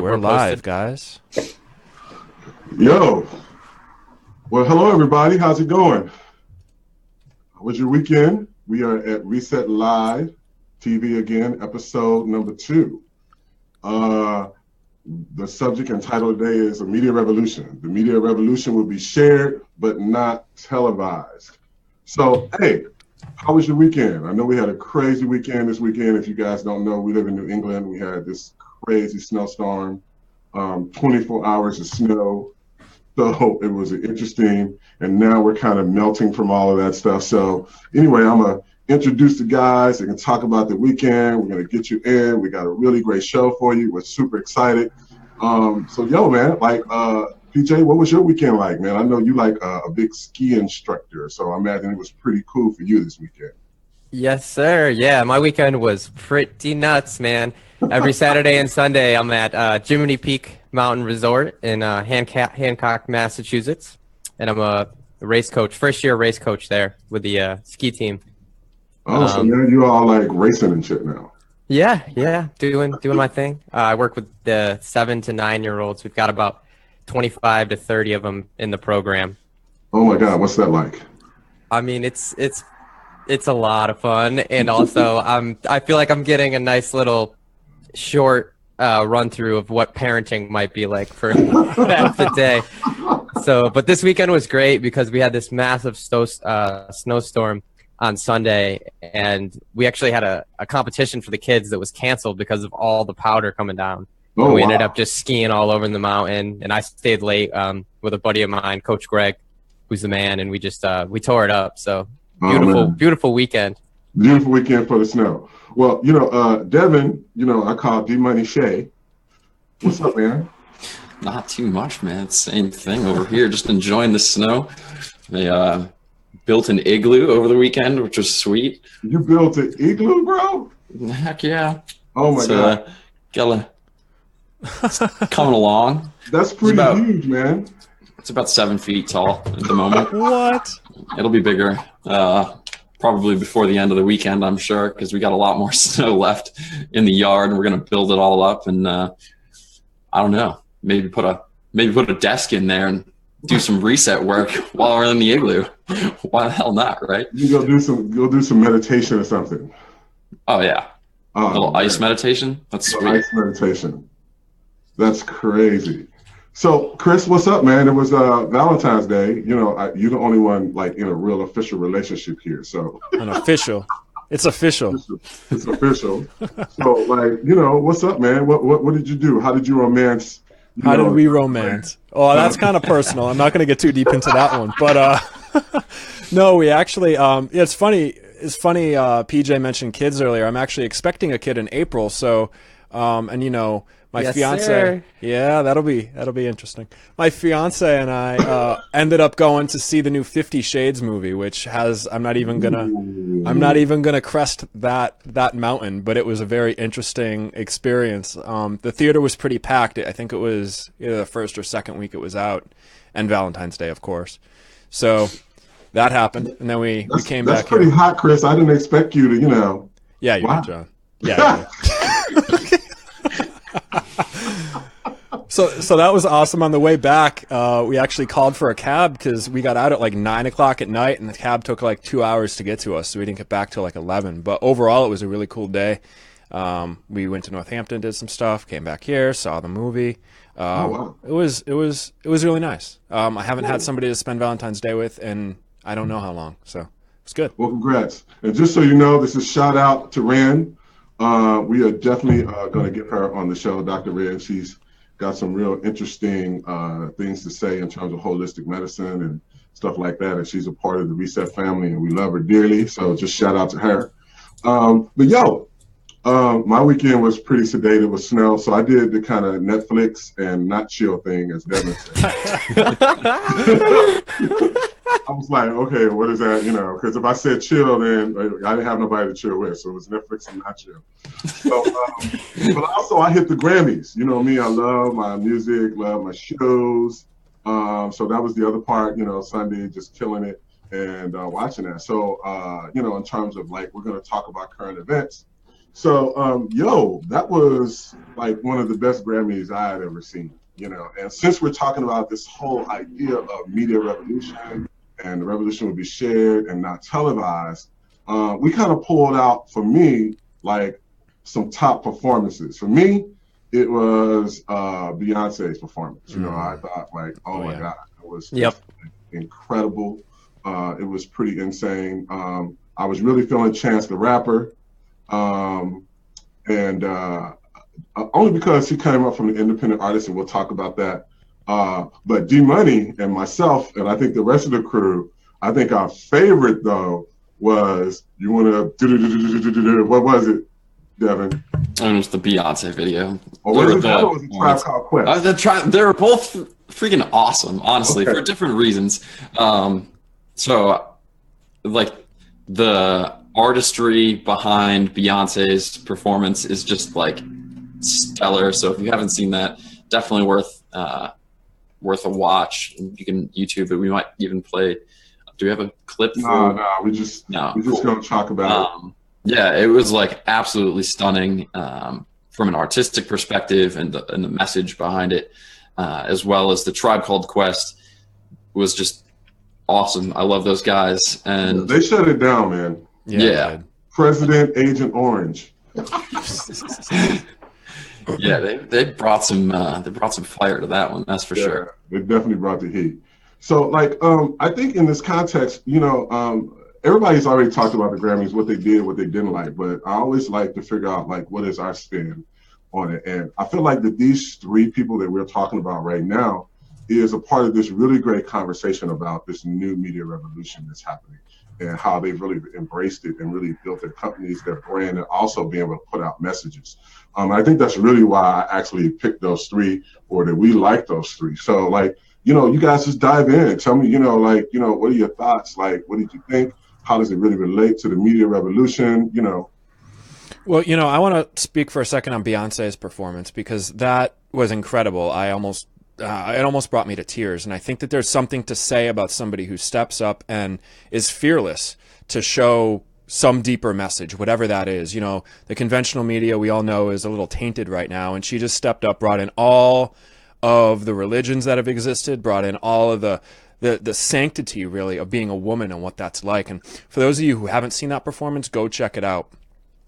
We're live, guys. Yo. Well, hello, everybody. How's it going? How was your weekend? We are at Reset Live TV again, episode number 2. The subject and title today is a media revolution. The media revolution will be shared, but not televised. So, hey, how was your weekend? I know we had a crazy weekend this weekend. If you guys don't know, we live in New England. We had this crazy snowstorm, 24 hours of snow. So it was interesting, and now we're kind of melting from all of that stuff. So anyway, I'm going to introduce the guys. They can talk about the weekend. We're going to get you in. We got a really great show for you. We're super excited. So, yo, man, like, PJ, what was your weekend like, man? I know you like a big ski instructor, so I imagine it was pretty cool for you this weekend. Yes, sir. Yeah, my weekend was pretty nuts, man. Every Saturday and Sunday, I'm at Jiminy Peak Mountain Resort in Hancock, Massachusetts, and I'm a race coach, first-year race coach there with the ski team. Oh, so man, you all like racing and shit now. Yeah, doing my thing. I work with the 7 to 9-year-olds. We've got about 25 to 30 of them in the program. Oh my God, what's that like? I mean, it's a lot of fun, and also I feel like I'm getting a nice little short run through of what parenting might be like for half the day. So, but this weekend was great because we had this massive snowstorm on Sunday, and we actually had a competition for the kids that was canceled because of all the powder coming down. Oh, and we wow. ended up just skiing all over the mountain, and I stayed late with a buddy of mine, Coach Greg, who's the man, and we just we tore it up. So beautiful weekend. Beautiful weekend for the snow. Well, Devin, I call D-Money Shay. What's up, man? Not too much, man. Same thing over here. Just enjoying the snow. They built an igloo over the weekend, which was sweet. You built an igloo, bro? Heck yeah. Oh my God. It's coming along. That's pretty huge, man. It's about 7 feet tall at the moment. What? It'll be bigger. Probably before the end of the weekend, I'm sure, because we got a lot more snow left in the yard, and we're gonna build it all up. And I don't know, maybe put a desk in there and do some reset work while we're in the igloo. Why the hell not, right? You go do some meditation or something. Oh yeah, a little man. ice meditation. That's sweet. Ice meditation. That's crazy. So, Chris, what's up, man? It was Valentine's Day. You're the only one like in a real official relationship here. So An official. It's official. It's official. So, like, what's up, man? What did you do? How did you romance? How did we romance? Oh, that's kind of personal. I'm not going to get too deep into that one. But no, we actually. It's funny. PJ mentioned kids earlier. I'm actually expecting a kid in April. So, and my fiance, sir. yeah, that'll be interesting. My fiance and I ended up going to see the new 50 Shades movie, which has I'm not even gonna crest that mountain, but it was a very interesting experience. The theater was pretty packed. I think it was either the first or second week it was out, and Valentine's Day, of course. So that happened, and then we came back. That's pretty hot, Chris. I didn't expect you to, Yeah, you wow. did, John. Yeah. So that was awesome. On the way back, we actually called for a cab because we got out at like 9 o'clock at night, and the cab took like 2 hours to get to us, so we didn't get back till like 11. But overall, it was a really cool day. We went to Northampton, did some stuff, came back here, saw the movie. wow. It was really nice. I haven't had somebody to spend Valentine's Day with in I don't know how long, so it's good. Well, congrats. And just so you know, this is shout out to Ren. We are definitely going to get her on the show, Dr. Ren. She's got some real interesting things to say in terms of holistic medicine and stuff like that. And she's a part of the Reset family, and we love her dearly. So just shout out to her. My weekend was pretty sedated with snow, so I did the kind of Netflix and not chill thing, as Devin said. I was like, okay, what is that? Because if I said chill, then I didn't have nobody to chill with, so it was Netflix and not chill. So, but also I hit the Grammys. You know me, I love my music, love my shows. So that was the other part. Sunday, just killing it and watching that. So, in terms of like, we're going to talk about current events. So, yo, that was like one of the best Grammys I had ever seen, you know. And since we're talking about this whole idea of media revolution and the revolution will be shared and not televised, we kind of pulled out, for me, like some top performances. For me, it was Beyonce's performance. You know, I thought like, oh my God, it was just incredible. It was pretty insane. I was really feeling Chance the Rapper. And only because he came up from the independent artist, and we'll talk about that. But D Money and myself, and I think the rest of the crew, I think our favorite though was what was it, Devin? And it was the Beyonce video. Or was it that, or was it Tribe Called Quest? They were both freaking awesome, honestly, for different reasons. So, like, the artistry behind Beyonce's performance is just like stellar. So if you haven't seen that, definitely worth a watch. You can YouTube it. We might even play. Do we have a clip? No, we're just gonna talk about it. Yeah, it was like absolutely stunning from an artistic perspective, and the message behind it, as well as the Tribe Called Quest was just awesome. I love those guys, and they shut it down, man. Yeah. President Agent Orange. Yeah, they brought some fire to that one, that's for sure. They definitely brought the heat. So like I think in this context, you know, everybody's already talked about the Grammys, what they did, what they didn't like, but I always like to figure out like what is our spin on it. And I feel like that these three people that we're talking about right now is a part of this really great conversation about this new media revolution that's happening, and how they've really embraced it and really built their companies, their brand, and also being able to put out messages. I think that's really why I actually picked those three, or that we like those three. So like, you know, you guys just dive in. Tell me, you know, like, you know, what are your thoughts? Like, what did you think? How does it really relate to the media revolution? You know? Well, you know, I want to speak for a second on Beyonce's performance, because that was incredible. It almost brought me to tears. And I think that there's something to say about somebody who steps up and is fearless to show some deeper message, whatever that is. You know, the conventional media, we all know, is a little tainted right now. And she just stepped up, brought in all of the religions that have existed, brought in all of the sanctity, really, of being a woman and what that's like. And for those of you who haven't seen that performance, go check it out,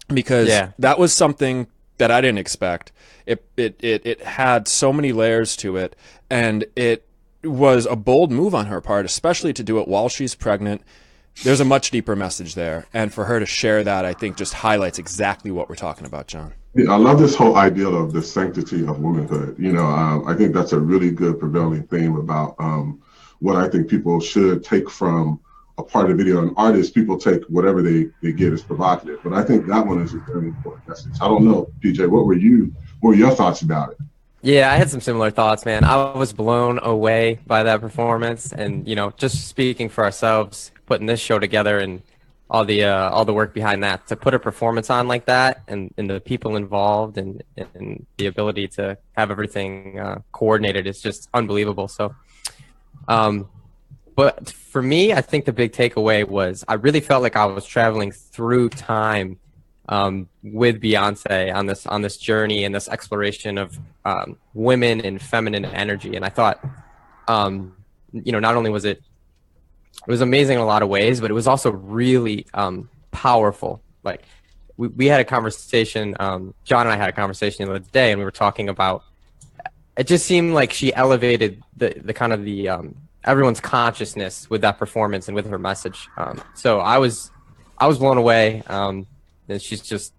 because that was something that I didn't expect. It had so many layers to it, and it was a bold move on her part, especially to do it while she's pregnant. There's a much deeper message there, and for her to share that, I think, just highlights exactly what we're talking about, John. Yeah, I love this whole idea of the sanctity of womanhood. You know, I think that's a really good prevailing theme about what I think people should take from a part of the video. And artists, people take whatever they get as provocative, but I think that one is a very important message. I don't know, PJ, what were your thoughts about it? Yeah, I had some similar thoughts, man. I was blown away by that performance, and you know, just speaking for ourselves, putting this show together and all the work behind that, to put a performance on like that, and the people involved, and the ability to have everything coordinated is just unbelievable. So, but for me, I think the big takeaway was I really felt like I was traveling through time with Beyonce on this journey and this exploration of women and feminine energy. And I thought, you know, not only was it was amazing in a lot of ways, but it was also really powerful. Like we had a conversation, John and I had a conversation the other day, and we were talking about, it just seemed like she elevated the kind of the everyone's consciousness with that performance and with her message. So I was blown away. And she's just,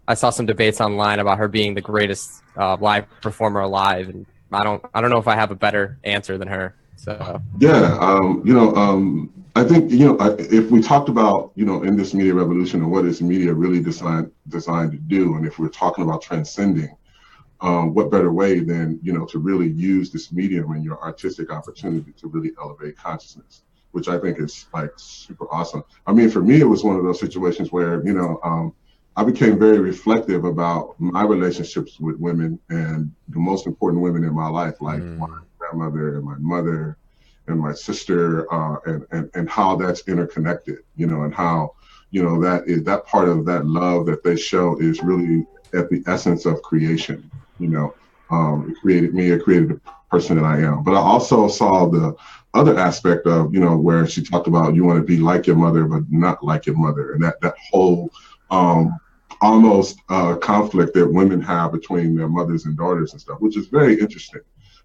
I saw some debates online about her being the greatest live performer alive, and I don't know if I have a better answer than her. So yeah, you know, I think, you know, if we talked about, you know, in this media revolution and what is media really designed to do, and if we're talking about transcending, what better way than, you know, to really use this medium and your artistic opportunity to really elevate consciousness, which I think is like super awesome. I mean, for me, it was one of those situations where, you know, I became very reflective about my relationships with women, and the most important women in my life, like my grandmother and my mother and my sister, and how that's interconnected, you know, and how, that part of that love that they show is really at the essence of creation. It created me, it created the person that I am. But I also saw the other aspect of, where she talked about you want to be like your mother, but not like your mother. And that whole almost conflict that women have between their mothers and daughters and stuff, which is very interesting.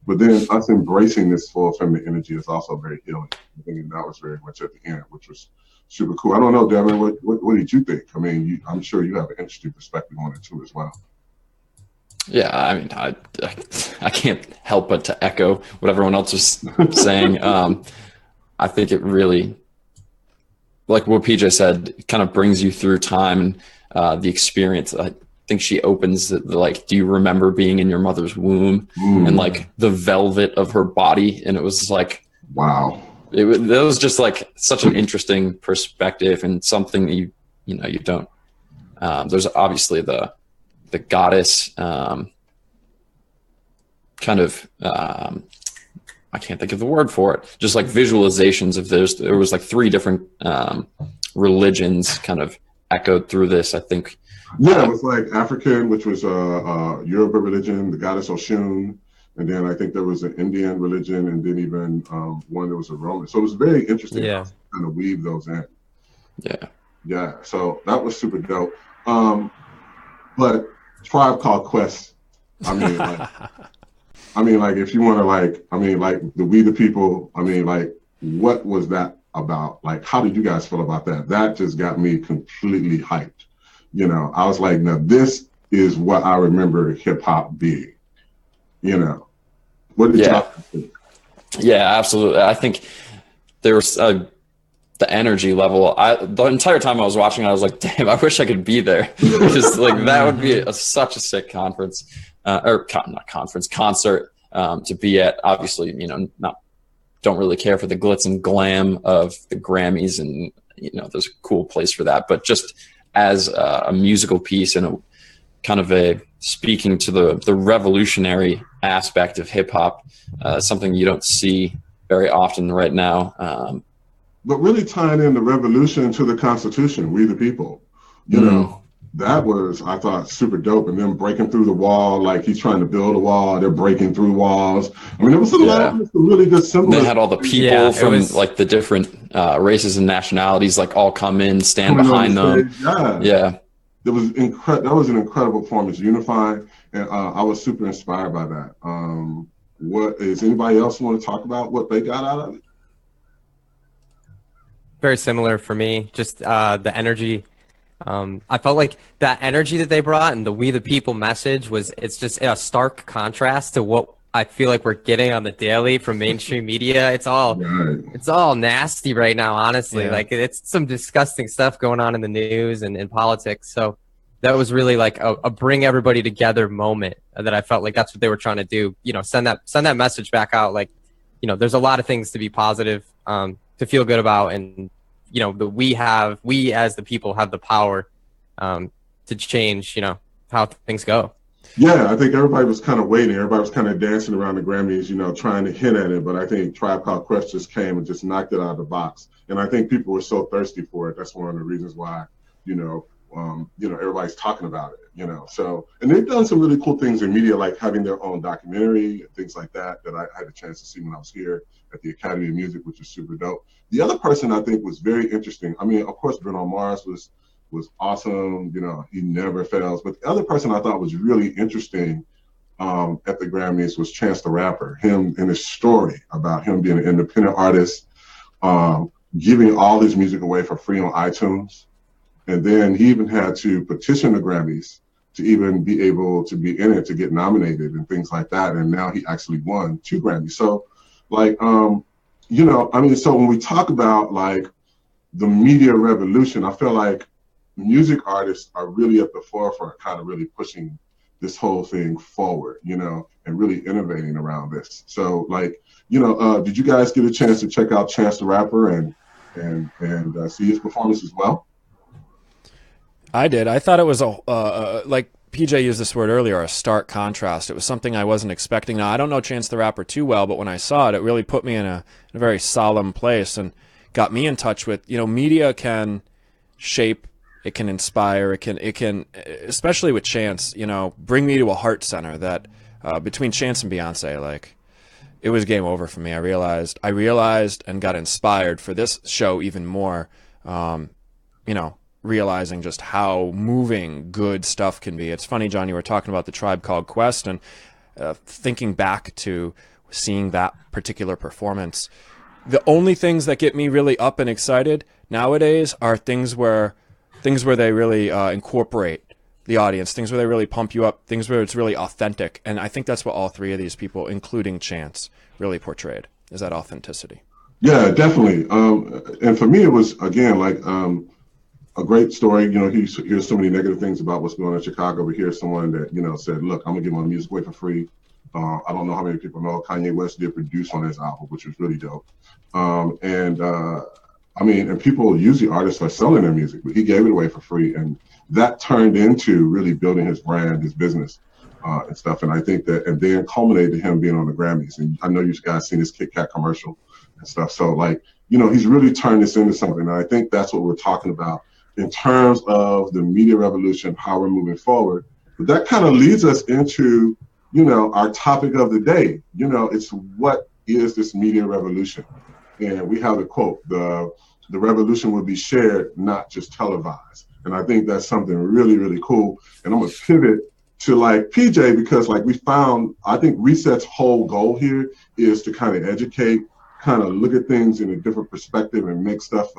But then us embracing this full feminine energy is also very healing. I think that was very much at the end, which was super cool. I don't know, Devin, what did you think? I mean, I'm sure you have an interesting perspective on it too as well. Yeah, I mean, I can't help but to echo what everyone else was saying. I think it really, like what PJ said, it kind of brings you through time and the experience. I think she opens like, do you remember being in your mother's womb and like the velvet of her body? And it was like, wow. That was just like such an interesting perspective and something that you don't. There's obviously the goddess kind of I can't think of the word for it. Just like visualizations of this. There was like 3 different religions kind of echoed through this. I think. Yeah, it was like African, which was Yoruba religion, the goddess Oshun. And then I think there was an Indian religion, and then even one that was a Roman. So it was very interesting how to kind of weave those in. Yeah. Yeah. So that was super dope. But Tribe Called Quest, I mean, like if you want to like the We the People, what was that about? Like, how did you guys feel about that? That just got me completely hyped. I was like, now this is what I remember hip hop being. What did y'all think? Yeah, absolutely. I think there was the energy level. The entire time I was watching, I was like, damn, I wish I could be there. Because like that would be such a sick conference concert to be at. Obviously, don't really care for the glitz and glam of the Grammys, and there's a cool place for that. But just as a musical piece and a kind of speaking to the revolutionary aspect of hip hop, something you don't see very often right now. But really tying in the revolution to the Constitution, We the People, that was, I thought, super dope. And then breaking through the wall, like he's trying to build a wall, they're breaking through walls. I mean, there was a lot of really good symbolism. They had all the people from like the different races and nationalities, like all come in, stand behind them. Yeah. That was That was an incredible performance, unifying, and I was super inspired by that. What is anybody else want to talk about? What they got out of it? Very similar for me. Just the energy. I felt like that energy that they brought and the We the People message it's just a stark contrast to what I feel like we're getting on the daily from mainstream media. It's all nasty right now, honestly. Like it's some disgusting stuff going on in the news and in politics. So that was really like a bring everybody together moment that I felt like that's what they were trying to do. Send that message back out. Like, there's a lot of things to be positive, to feel good about, and we as the people have the power to change how things go. Yeah, I think everybody was kind of waiting. Everybody was kind of dancing around the Grammys, trying to hint at it. But I think Tribe Called Quest just came and just knocked it out of the box. And I think people were so thirsty for it. That's one of the reasons why, everybody's talking about it. So, and they've done some really cool things in media, like having their own documentary and things like that I had a chance to see when I was here at the Academy of Music, which is super dope. The other person I think was very interesting. I mean, of course, Bruno Mars was awesome. He never fails. But the other person I thought was really interesting at the Grammys was Chance the Rapper. Him and his story about him being an independent artist, giving all his music away for free on iTunes. And then he even had to petition the Grammys to even be able to be in it, to get nominated and things like that. And now he actually won 2 Grammys. So like, so when we talk about like the media revolution, I feel like music artists are really at the forefront, kind of really pushing this whole thing forward, and really innovating around this. So like, did you guys get a chance to check out Chance the Rapper and see his performance as well? I did. I thought it was like PJ used this word earlier, a stark contrast. It was something I wasn't expecting. Now, I don't know Chance the Rapper too well, but when I saw it, it really put me in a very solemn place and got me in touch with, media can shape, it can inspire, it can, especially with Chance, bring me to a heart center that between Chance and Beyonce, like, it was game over for me. I realized and got inspired for this show even more, realizing just how moving good stuff can be. It's funny, John, you were talking about the Tribe Called Quest, and thinking back to seeing that particular performance. The only things that get me really up and excited nowadays are things where they really incorporate the audience, things where they really pump you up, things where it's really authentic. And I think that's what all three of these people, including Chance, really portrayed, is that authenticity. Yeah, definitely. And for me, it was, again, like a great story. He hears so many negative things about what's going on in Chicago, but here's someone that, said, look, I'm going to give my music away for free. I don't know how many people know Kanye West did produce on his album, which was really dope. And people, usually artists are selling their music, but he gave it away for free. And that turned into really building his brand, his business, and stuff. And I think that, and then culminated to him being on the Grammys. And I know you guys seen his Kit Kat commercial and stuff. So he's really turned this into something. And I think that's what we're talking about in terms of the media revolution, how we're moving forward. But that kind of leads us into, our topic of the day. It's what is this media revolution? And we have the quote, the revolution will be shared, not just televised. And I think that's something really, really cool. And I'm going to pivot to PJ, because we found, I think R3SET's whole goal here is to kind of educate, kind of look at things in a different perspective and make stuff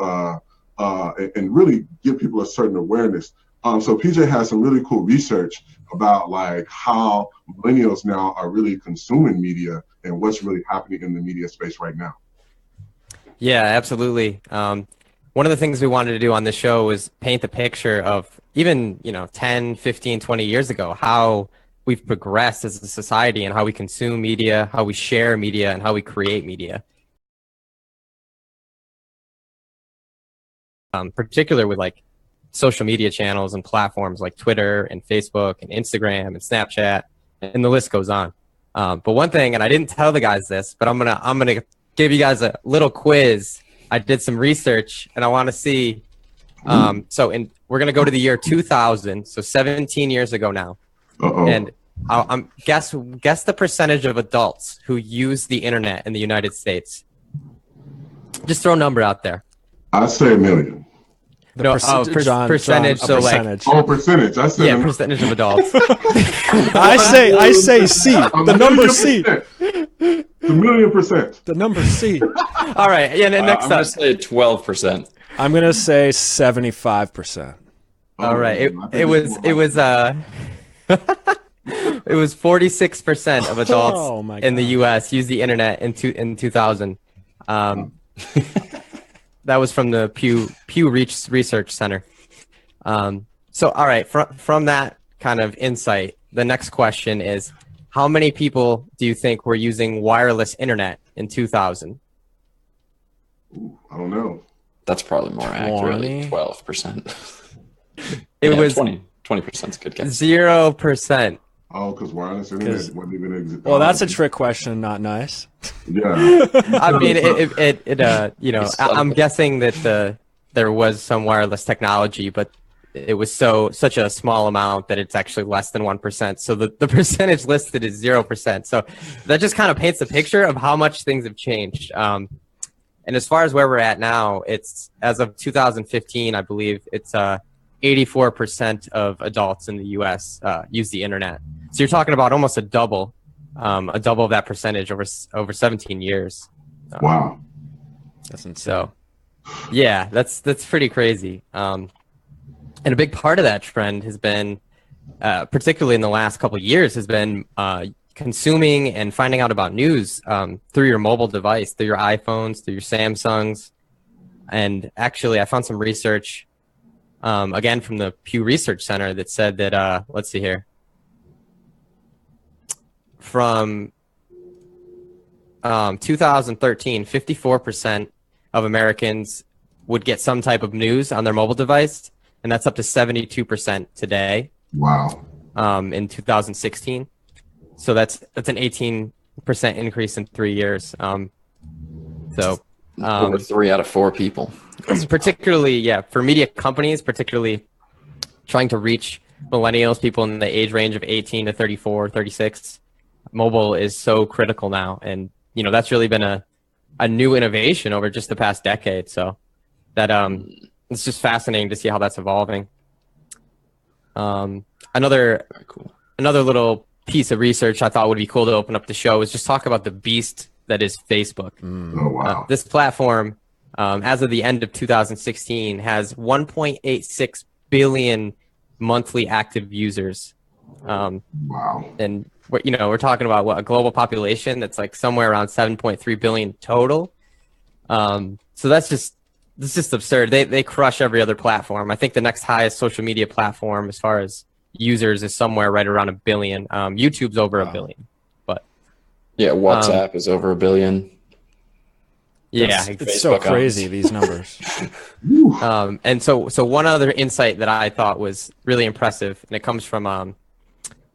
and really give people a certain awareness. So PJ has some really cool research about how millennials now are really consuming media and what's really happening in the media space right now. Yeah, absolutely. One of the things we wanted to do on this show was paint the picture of even, 10, 15, 20 years ago, how we've progressed as a society and how we consume media, how we share media, and how we create media. Particular with social media channels and platforms like Twitter and Facebook and Instagram and Snapchat, and the list goes on. But one thing, and I didn't tell the guys this, but I'm gonna give you guys a little quiz. I did some research, and I want to see. We're gonna go to the year 2000, so 17 years ago now. Uh-oh. And guess the percentage of adults who use the internet in the United States. Just throw a number out there. I'd say 1 million. Percentage. John, So percentage. Percentage. I said percentage of adults. I say C. The number C. The 1,000,000%. The number C. All right. Yeah. Next I'm up. gonna say 12%. I'm gonna say 75%. All right. It was 46% of adults in the U.S. use the internet in 2000. That was from the Pew Research Center. So, all right, from that kind of insight, the next question is, how many people do you think were using wireless internet in 2000? I don't know. That's probably more accurately 12%. It was 20% is a good guess. 0%. Oh, because wireless internet wasn't even exist. Well, that's a trick question, not nice. Yeah. I mean, I'm guessing that there was some wireless technology, but it was such a small amount that it's actually less than 1%. So the percentage listed is 0%. So that just kind of paints a picture of how much things have changed. And as far as where we're at now, it's as of 2015, I believe it's 84% of adults in the U.S. Use the internet. So you're talking about almost a double of that percentage over 17 years. Wow. That's insane. So, yeah, that's pretty crazy. And a big part of that trend has been, particularly in the last couple of years, has been consuming and finding out about news through your mobile device, through your iPhones, through your Samsungs. And actually, I found some research, again, from the Pew Research Center that said that, let's see here, from 2013, 54% of Americans would get some type of news on their mobile device, and that's up to 72% today. Wow. In 2016. So that's an 18% increase in 3 years. So Over 3 out of 4 people. Particularly, yeah, for media companies, particularly trying to reach millennials, people in the age range of 18 to 34, 36, mobile is so critical now. And, that's really been a new innovation over just the past decade. So that it's just fascinating to see how that's evolving. Another little piece of research I thought would be cool to open up the show is just talk about the beast that is Facebook. Oh, wow. This platform, as of the end of 2016, has 1.86 billion monthly active users. Wow. And we're talking about a global population that's like somewhere around 7.3 billion total. So that's just absurd. They crush every other platform. I think the next highest social media platform as far as users is somewhere right around 1 billion. YouTube's over 1 billion. Yeah, WhatsApp is over 1 billion. Yeah, it's so crazy, these numbers. And so one other insight that I thought was really impressive, and it comes from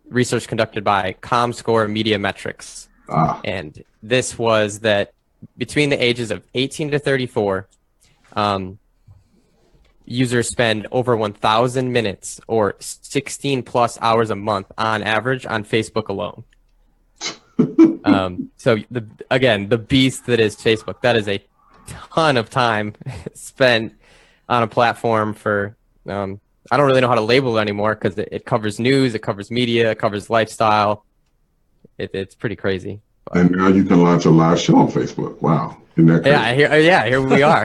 research conducted by ComScore Media Metrics. And this was that between the ages of 18 to 34, users spend over 1,000 minutes or 16 plus hours a month on average on Facebook alone. So the beast that is Facebook, that is a ton of time spent on a platform for, I don't really know how to label it anymore because it covers news, it covers media, it covers lifestyle. It's pretty crazy. And now you can launch a live show on Facebook. Wow. Isn't that crazy? Here we are.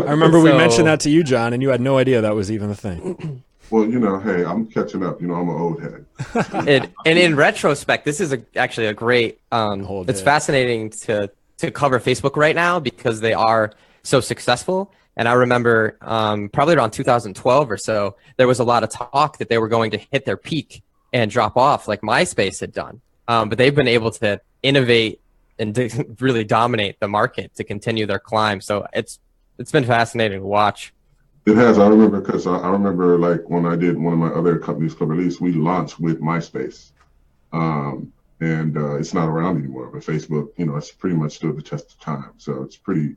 I remember we mentioned that to you, John, and you had no idea that was even a thing. Well, hey, I'm catching up. I'm an old head. And in retrospect, this is actually a great. It's fascinating to cover Facebook right now because they are so successful. And I remember probably around 2012 or so, there was a lot of talk that they were going to hit their peak and drop off like MySpace had done. But they've been able to innovate and really dominate the market to continue their climb. So it's been fascinating to watch. It has. I remember because I remember like when I did one of my other companies, Club Release, we launched with MySpace. And it's not around anymore, but Facebook, it's pretty much stood the test of time. So it's pretty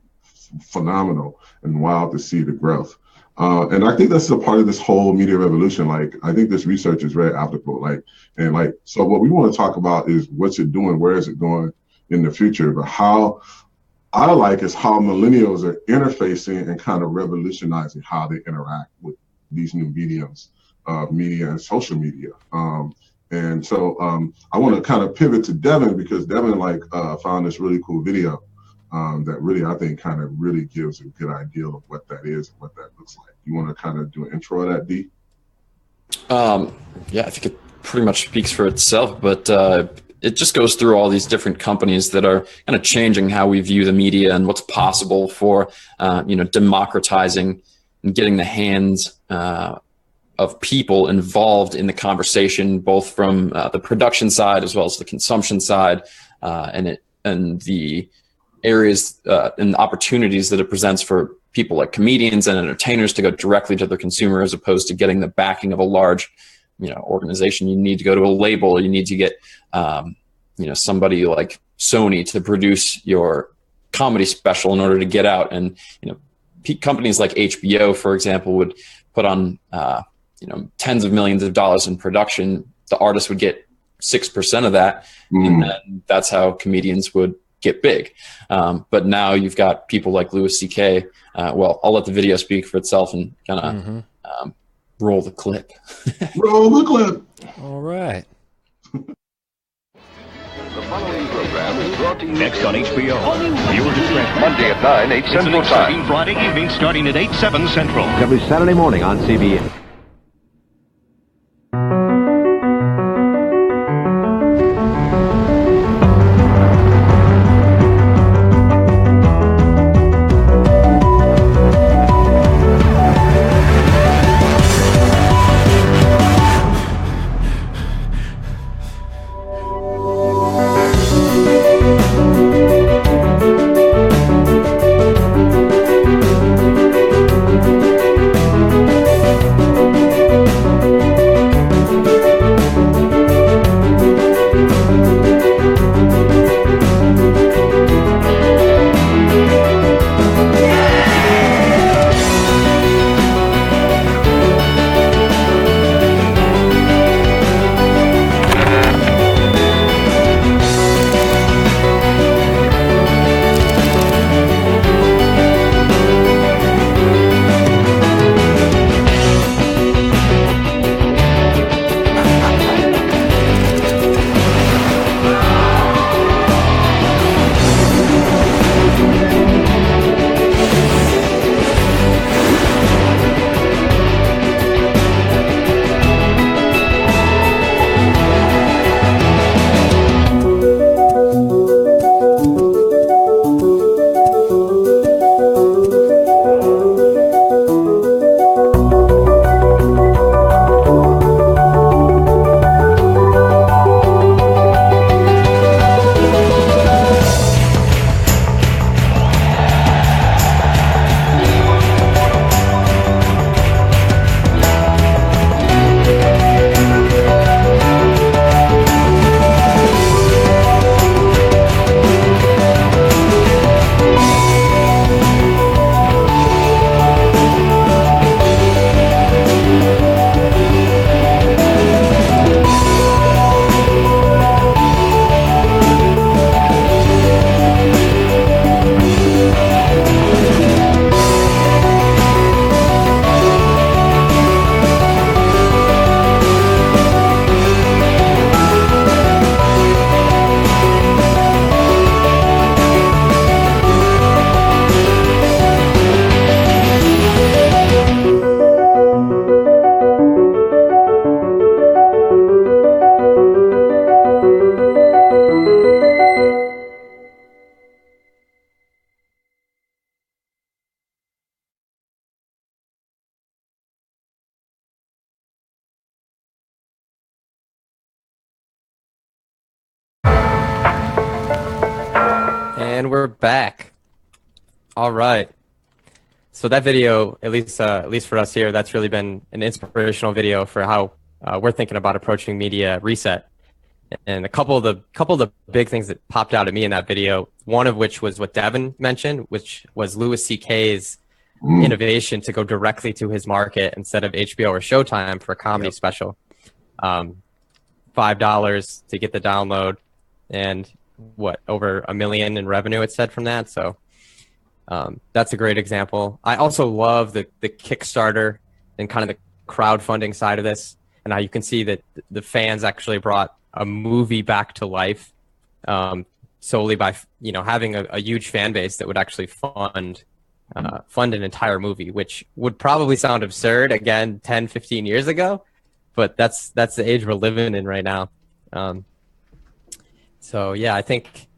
phenomenal and wild to see the growth. And I think that's a part of this whole media revolution. Like, I think this research is very applicable. So what we want to talk about is what's it doing? Where is it going in the future? But how I like is how millennials are interfacing and kind of revolutionizing how they interact with these new mediums of media and social media. And so I want to kind of pivot to Devin because Devin found this really cool video that really, I think, kind of really gives a good idea of what that is and what that looks like. You want to kind of do an intro of that, D? Yeah, I think it pretty much speaks for itself, but it just goes through all these different companies that are kind of changing how we view the media and what's possible for, democratizing and getting the hands of people involved in the conversation, both from the production side as well as the consumption side, and the areas and opportunities that it presents for people like comedians and entertainers to go directly to their consumer as opposed to getting the backing of a large organization. You need to go to a label. You need to get somebody like Sony to produce your comedy special in order to get out. And companies like HBO, for example, would put on tens of millions of dollars in production. The artist would get 6% of that, and then that's how comedians would get big. But now you've got people like Louis C.K. Well, I'll let the video speak for itself and kind of roll the clip. Roll the clip. All right. The following program is brought to you next on HBO. Viewer discretion. Monday at 9, 8 It's Central an exciting Time. Friday evening starting at 8, 7 Central. Every Saturday morning on CBS. And we're back. All right. So that video, at least for us here, that's really been an inspirational video for how we're thinking about approaching media reset. And a couple of the big things that popped out at me in that video, one of which was what Devin mentioned, which was Louis C.K.'s innovation to go directly to his market instead of HBO or Showtime for a comedy special. $5 to get the download, and over $1 million in revenue it said from that. So that's a great example. I also love the Kickstarter and kind of the crowdfunding side of this, and how you can see that the fans actually brought a movie back to life solely by having a huge fan base that would actually fund an entire movie, which would probably sound absurd again 10, 15 years ago, but that's the age we're living in right now. So yeah, I think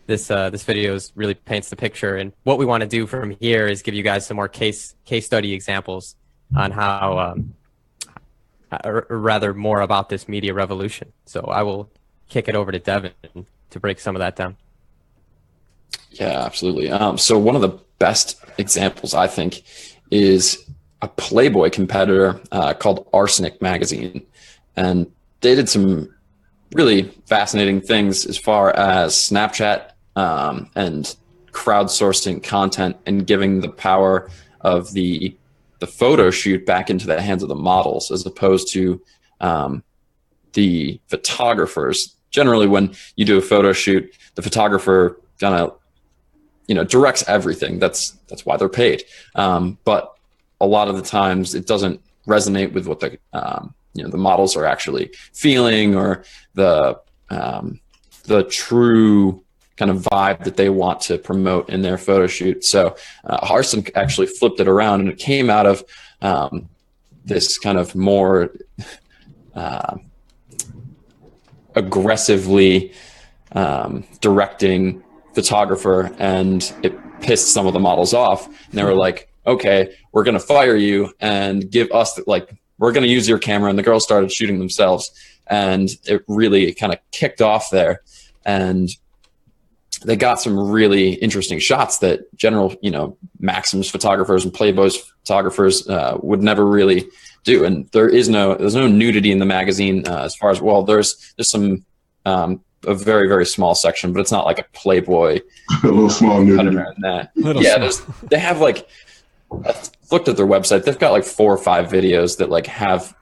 this video really paints the picture, and what we want to do from here is give you guys some more case study examples on how or rather more about this media revolution. So I will kick it over to Devin to break some of that down. Yeah, absolutely. So one of the best examples, I think, is a Playboy competitor called Arsenic Magazine. And they did some really fascinating things as far as Snapchat and crowdsourcing content and giving the power of the photo shoot back into the hands of the models, as opposed to the photographers. Generally, when you do a photo shoot, the photographer kind of directs everything. That's why they're paid. But a lot of the times it doesn't resonate with what the models are actually feeling, or the true kind of vibe that they want to promote in their photo shoot. So Arsenic actually flipped it around, and it came out of this kind of more aggressively directing photographer, and it pissed some of the models off, and they were like, okay, we're going to fire you and give us we're going to use your camera. And the girls started shooting themselves, and it really kind of kicked off there. And they got some really interesting shots that Maxim's photographers and Playboy's photographers would never really do. And there's no nudity in the magazine as far as, well, there's some a very, very small section, but it's not like a Playboy a little small nudity. They have I looked at their website. They've got 4 or 5 videos that have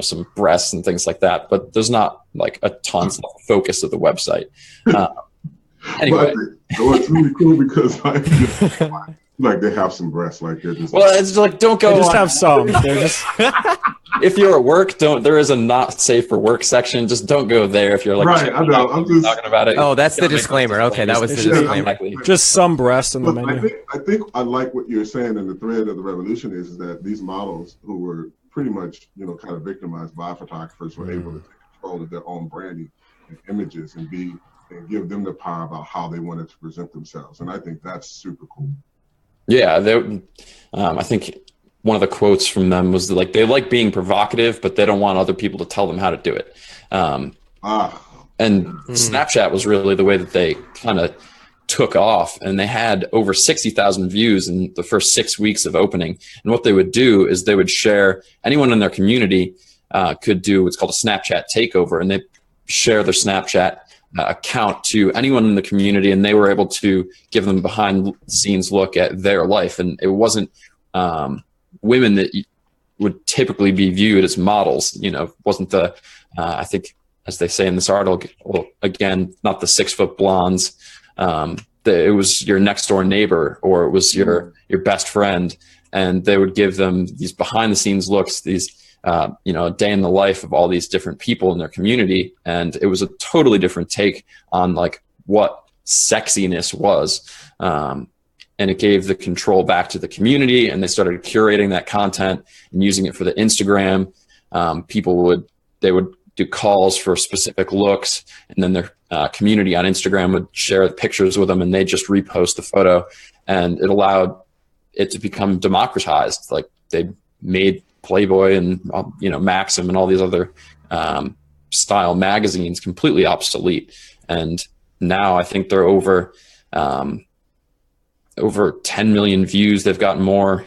some breasts and things like that, but there's not a ton of focus of the website. Anyway, but it's really cool because they have some breasts, it's don't go. They just have some. They're just. If you're at work, there is a not safe for work section. Just don't go there if you're right. I know. I'm just talking about it. Oh, that's the disclaimer. Okay, that was the disclaimer. Just some breast in the menu. I think I like what you're saying in the thread of the revolution is that these models who were pretty much kind of victimized by photographers were able to take control of their own branding and images and give them the power about how they wanted to present themselves. And I think that's super cool. Yeah, I think one of the quotes from them was they like being provocative, but they don't want other people to tell them how to do it. And Snapchat was really the way that they kind of took off, and they had over 60,000 views in the first 6 weeks of opening. And what they would do is they would share, anyone in their community could do what's called a Snapchat takeover, and they share their Snapchat account to anyone in the community, and they were able to give them behind the scenes look at their life. And it wasn't women that would typically be viewed as models, wasn't I think, as they say in this article, again, not the 6-foot blondes. It was your next door neighbor, or it was your best friend. And they would give them these behind the scenes looks, these a day in the life of all these different people in their community. And it was a totally different take on what sexiness was. And it gave the control back to the community, and they started curating that content and using it for the Instagram. People would do calls for specific looks, and then their community on Instagram would share the pictures with them, and they just repost the photo. And it allowed it to become democratized. They made Playboy and Maxim and all these other style magazines completely obsolete. And now I think they're over over 10 million views. They've got more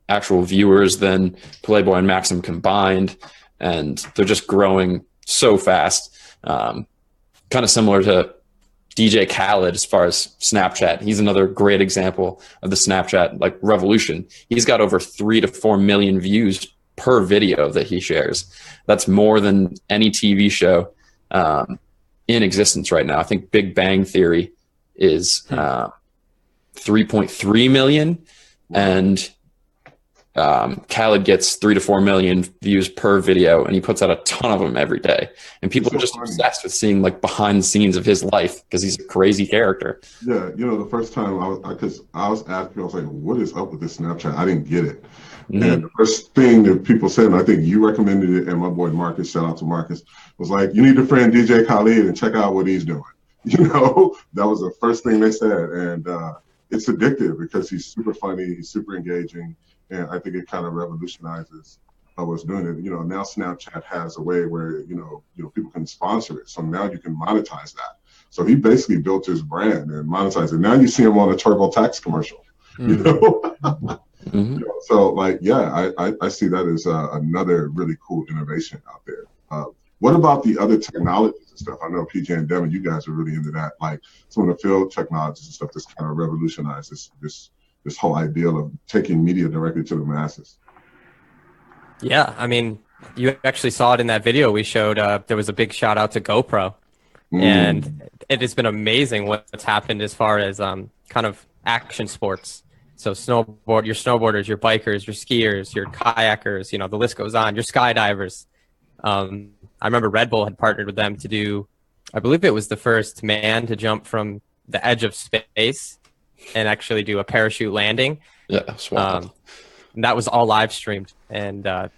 actual viewers than Playboy and Maxim combined, and they're just growing so fast. Kind of similar to DJ Khaled as far as Snapchat. He's another great example of the Snapchat like revolution. He's got over 3 to 4 million views per video that he shares. That's more than any TV show in existence right now. I think Big Bang Theory is 3.3 million, and Khaled gets 3 to 4 million views per video, and he puts out a ton of them every day. And people are just obsessed with seeing like behind the scenes of his life because he's a crazy character. Yeah, the first time I was asking, I was like, "What is up with this Snapchat?" I didn't get it. Mm-hmm. And the first thing that people said, and I think you recommended it, and my boy Marcus, shout out to Marcus, was like, "You need to friend DJ Khaled and check out what he's doing." That was the first thing they said, and it's addictive because he's super funny, he's super engaging. And I think it kind of revolutionizes what's doing it. Now Snapchat has a way where, people can sponsor it. So now you can monetize that. So he basically built his brand and monetized it. Now you see him on a TurboTax commercial, Mm-hmm. So like, yeah, I see that as another really cool innovation out there. What about the other technologies and stuff? I know PJ and Devin, you guys are really into that. Like some of the field technologies and stuff that's kind of revolutionized this whole ideal of taking media directly to the masses. Yeah, I mean, you actually saw it in that video we showed. There was a big shout out to GoPro, and it has been amazing what's happened as far as kind of action sports. So your snowboarders, your bikers, your skiers, your kayakers, the list goes on, your skydivers. I remember Red Bull had partnered with them to do, I believe it was the first man to jump from the edge of space and actually do a parachute landing. Yeah, and that was all live streamed, and that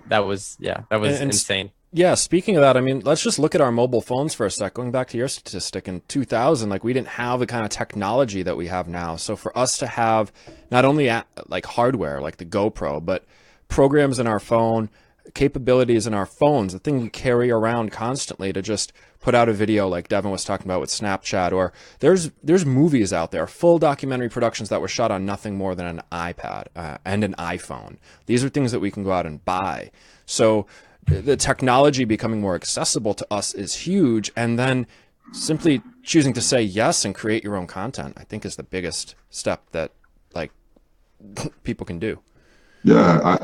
was insane. Yeah, speaking of that, I mean, let's just look at our mobile phones for a sec. Going back to your statistic, in 2000, like we didn't have the kind of technology that we have now. So for us to have not only like hardware, like the GoPro, but programs in our phone, capabilities in our phones, the thing we carry around constantly to just put out a video like Devin was talking about with Snapchat, or there's movies out there, full documentary productions that were shot on nothing more than an iPad and an iPhone. These are things that we can go out and buy. So the technology becoming more accessible to us is huge, and then simply choosing to say yes and create your own content, I think, is the biggest step that like people can do. Yeah,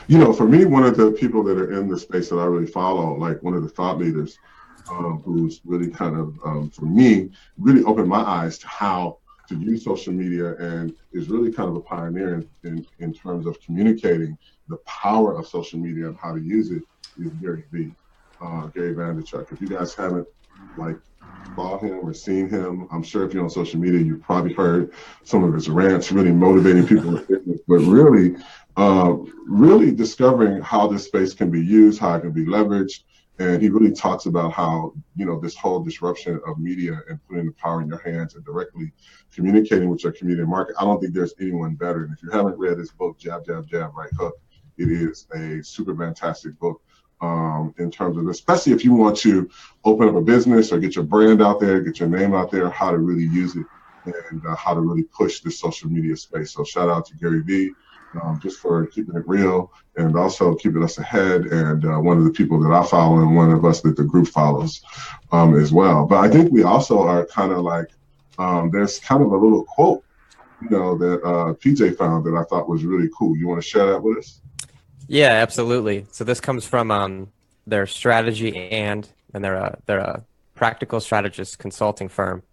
for me, one of the people that are in the space that I really follow, like one of the thought leaders, who's really kind of, for me, really opened my eyes to how to use social media and is really kind of a pioneer in terms of communicating the power of social media and how to use it, is Gary Vaynerchuk. If you guys haven't saw him or seen him, I'm sure if you're on social media, you've probably heard some of his rants, really motivating people in fitness, but really discovering how this space can be used, how it can be leveraged. And he really talks about how, this whole disruption of media and putting the power in your hands and directly communicating with your community market. I don't think there's anyone better. And if you haven't read his book, Jab, Jab, Jab, Right Hook, it is a super fantastic book in terms of, especially if you want to open up a business or get your brand out there, get your name out there, how to really use it and how to really push the social media space. So shout out to Gary V. Just for keeping it real and also keeping us ahead, and one of the people that I follow and one of us that the group follows as well. But I think we also are kind of like, there's kind of a little quote, that PJ found that I thought was really cool. You want to share that with us? Yeah, absolutely. So this comes from their strategy and they're a practical strategist consulting firm.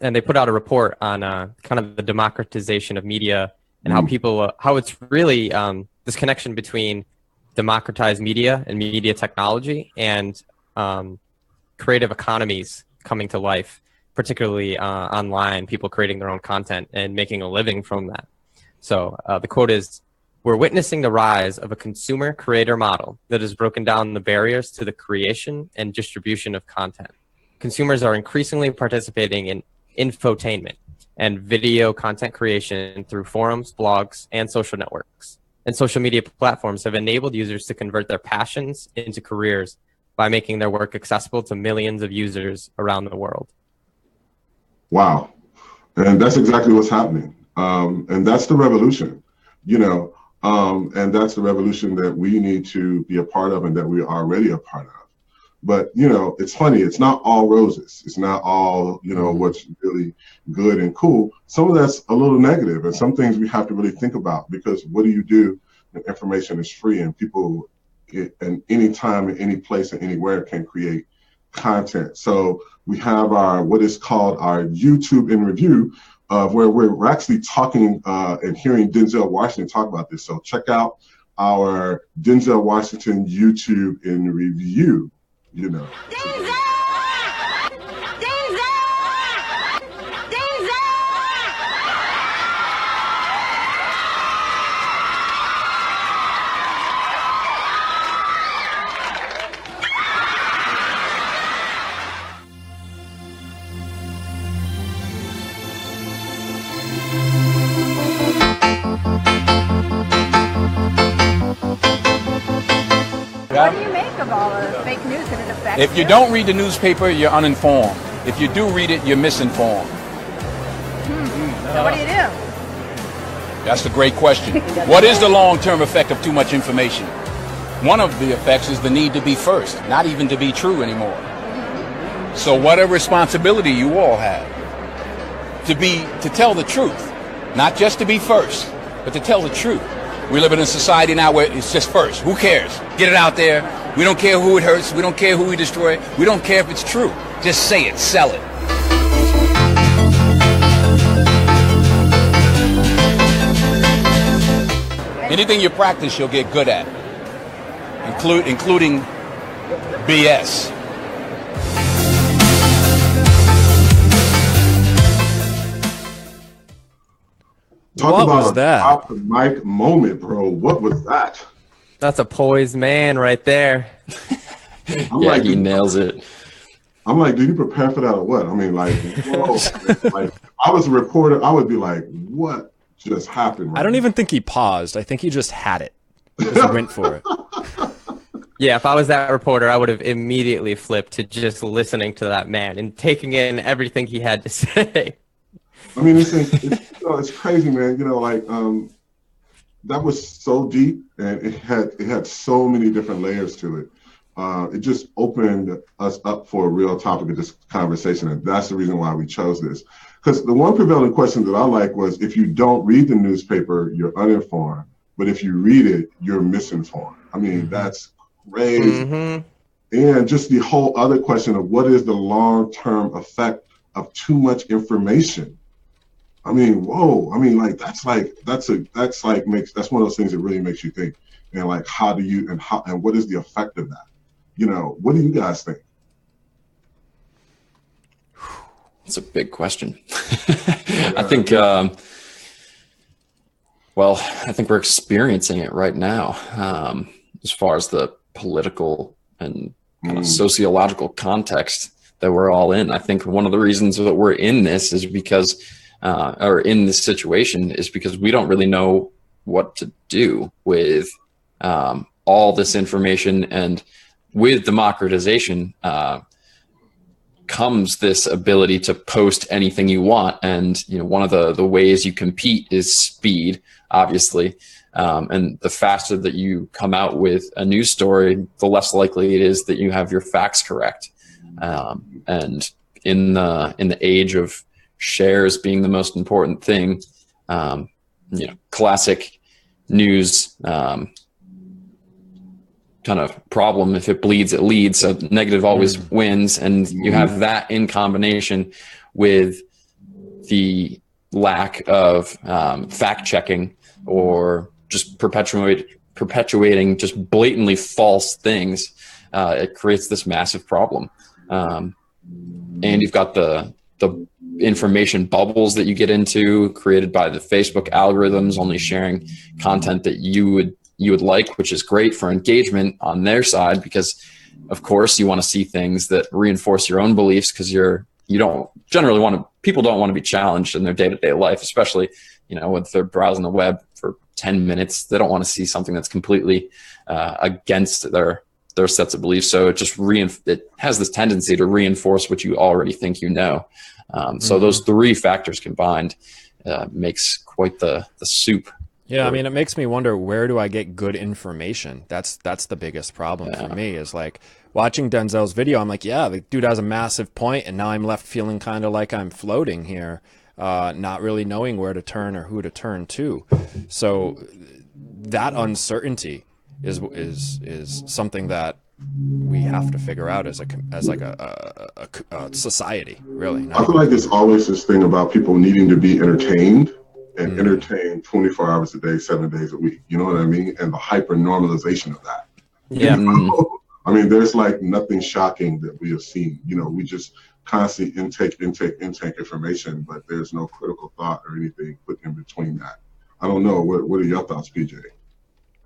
And they put out a report on kind of the democratization of media and how people, how it's really this connection between democratized media and media technology and creative economies coming to life, particularly online, people creating their own content and making a living from that. So the quote is, "We're witnessing the rise of a consumer creator model that has broken down the barriers to the creation and distribution of content. Consumers are increasingly participating in infotainment and video content creation through forums, blogs, and social networks. And social media platforms have enabled users to convert their passions into careers by making their work accessible to millions of users around the world." Wow. And that's exactly what's happening. And that's the revolution, you know, and that's the revolution that we need to be a part of and that we are already a part of. But, you know, it's funny. It's not all roses. It's not all, you know, what's really good and cool. Some of that's a little negative, and some things we have to really think about, because what do you do when information is free and people at any time, in any place, and anywhere can create content? So we have our, what is called our YouTube in review, where we're actually talking and hearing Denzel Washington talk about this. So check out our Denzel Washington YouTube in review. You know. What do you make of all the fake news that it affects If you don't read the newspaper, you're uninformed. If you do read it, you're misinformed. So what do you do? That's a great question. What is the long-term effect of too much information? One of the effects is the need to be first, not even to be true anymore. So what a responsibility you all have to tell the truth, not just to be first, but to tell the truth. We live in a society now where it's just first. Who cares? Get it out there. We don't care who it hurts. We don't care who we destroy. We don't care if it's true. Just say it. Sell it. Anything you practice, you'll get good at, including BS. Talk What about was that? Off the mic moment, bro. What was that? That's a poised man right there. I'm Yeah, like, he nails it. I'm like, did you prepare for that or what? I mean, like, whoa. Like, if I was a reporter, I would be like, what just happened? Right I don't even think he paused. I think he just had it. Just went for it. Yeah, if I was that reporter, I would have immediately flipped to just listening to that man and taking in everything he had to say. I mean, it's crazy, man. You know, like that was so deep, and it had so many different layers to it. It just opened us up for a real topic of this conversation, and that's the reason why we chose this. Because the one prevailing question that I like was, if you don't read the newspaper, you're uninformed, but if you read it, you're misinformed. I mean, that's crazy. And just the whole other question of what is the long-term effect of too much information. I mean, whoa! I mean, like that's one of those things that really makes you think. And like, how do you and what is the effect of that? You know, what do you guys think? It's a big question. I think, well, I think we're experiencing it right now, as far as the political and kind of sociological context that we're all in. I think one of the reasons that we're in this is because, or in this situation, is because we don't really know what to do with all this information. And with democratization comes this ability to post anything you want. And, you know, one of the ways you compete is speed, obviously. And the faster that you come out with a news story, the less likely it is that you have your facts correct. And in the age of shares being the most important thing, you know, classic news kind of problem. If it bleeds, it leads. So negative always wins. And you have that in combination with the lack of fact checking, or just perpetuating just blatantly false things. It creates this massive problem. And you've got the information bubbles that you get into, created by the Facebook algorithms, only sharing content that you would like, which is great for engagement on their side, because of course you want to see things that reinforce your own beliefs, because people don't want to be challenged in their day-to-day life, especially, you know, when they're browsing the web for 10 minutes. They don't want to see something that's completely against their their sets of beliefs. So it just it has this tendency to reinforce what you already think you know. So those three factors combined makes quite the soup. Yeah, I mean, it makes me wonder, where do I get good information? That's the biggest problem for me, is like watching Denzel's video. I'm like, yeah, the dude has a massive point, and now I'm left feeling kind of like I'm floating here, not really knowing where to turn or who to turn to. So that uncertainty is something that we have to figure out as a society, really. I feel like there's always this thing about people needing to be entertained. And entertained 24 hours a day, 7 days a week. You know what I mean? And the hyper normalization of that. Yeah. I mean, there's like nothing shocking that we have seen. You know, we just constantly intake information, but there's no critical thought or anything put in between that. I don't know. What are your thoughts, PJ?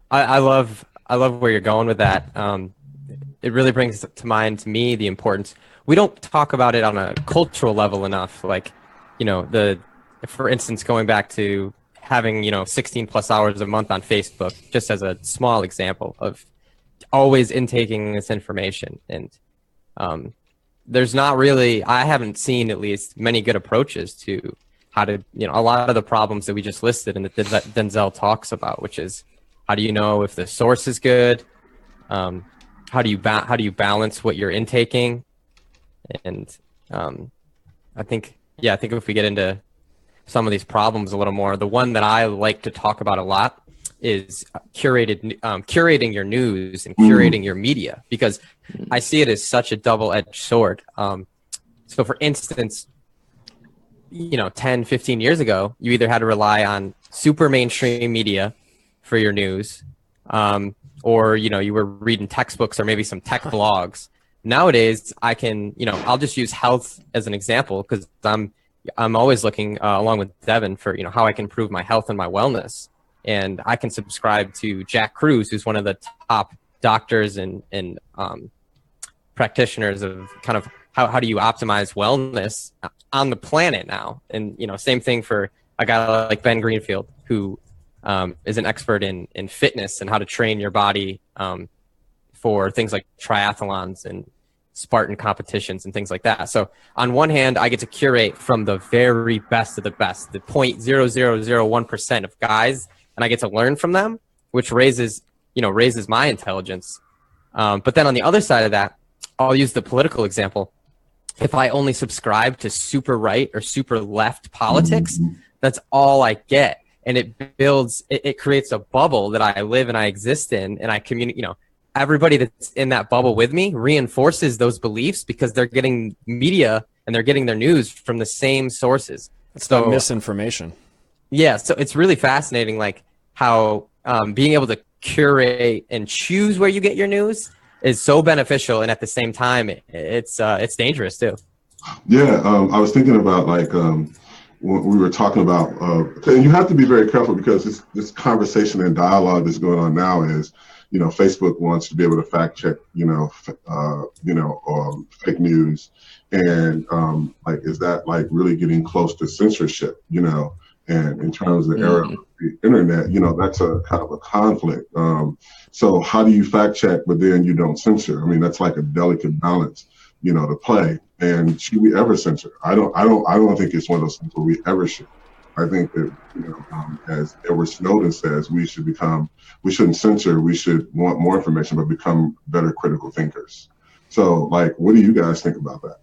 I love where you're going with that. It really brings to mind, to me, the importance. We don't talk about it on a cultural level enough. Like, you know, for instance, going back to having, 16 plus hours a month on Facebook, just as a small example of always intaking this information. And there's not really, I haven't seen at least many good approaches to how to, a lot of the problems that we just listed and that Denzel talks about, which is, how do you know if the source is good? How do you balance what you're intaking? And I think if we get into some of these problems a little more, the one that I like to talk about a lot is curating your news and curating your media, because I see it as such a double-edged sword. So for instance, 10, 15 years ago, you either had to rely on super mainstream media for your news, or, you were reading textbooks or maybe some tech blogs. Nowadays, I can, I'll just use health as an example, because I'm always looking, along with Devin, for how I can improve my health and my wellness. And I can subscribe to Jack Cruz, who's one of the top doctors and practitioners of kind of how do you optimize wellness on the planet now. And same thing for a guy like Ben Greenfield, who is an expert in fitness and how to train your body for things like triathlons and Spartan competitions and things like that. So on one hand, I get to curate from the very best of the best, the 0.0001% of guys, and I get to learn from them, which raises my intelligence. But then on the other side of that, I'll use the political example. If I only subscribe to super right or super left politics, that's all I get. And it creates a bubble that I live and I exist in, and I communicate, everybody that's in that bubble with me reinforces those beliefs, because they're getting media and they're getting their news from the same sources. It's the misinformation. Yeah. So it's really fascinating, like how being able to curate and choose where you get your news is so beneficial. And at the same time, it's dangerous too. Yeah. I was thinking about when we were talking about, and you have to be very careful, because this conversation and dialogue that's going on now is, Facebook wants to be able to fact check, fake news, and is that really getting close to censorship, and in terms of the era of the internet, that's a kind of a conflict. So how do you fact check, but then you don't censor? I mean, that's like a delicate balance, to play. And should we ever censor? I don't think it's one of those things where we ever should. I think that, as Edward Snowden says, we shouldn't censor. We should want more information, but become better critical thinkers. So, what do you guys think about that?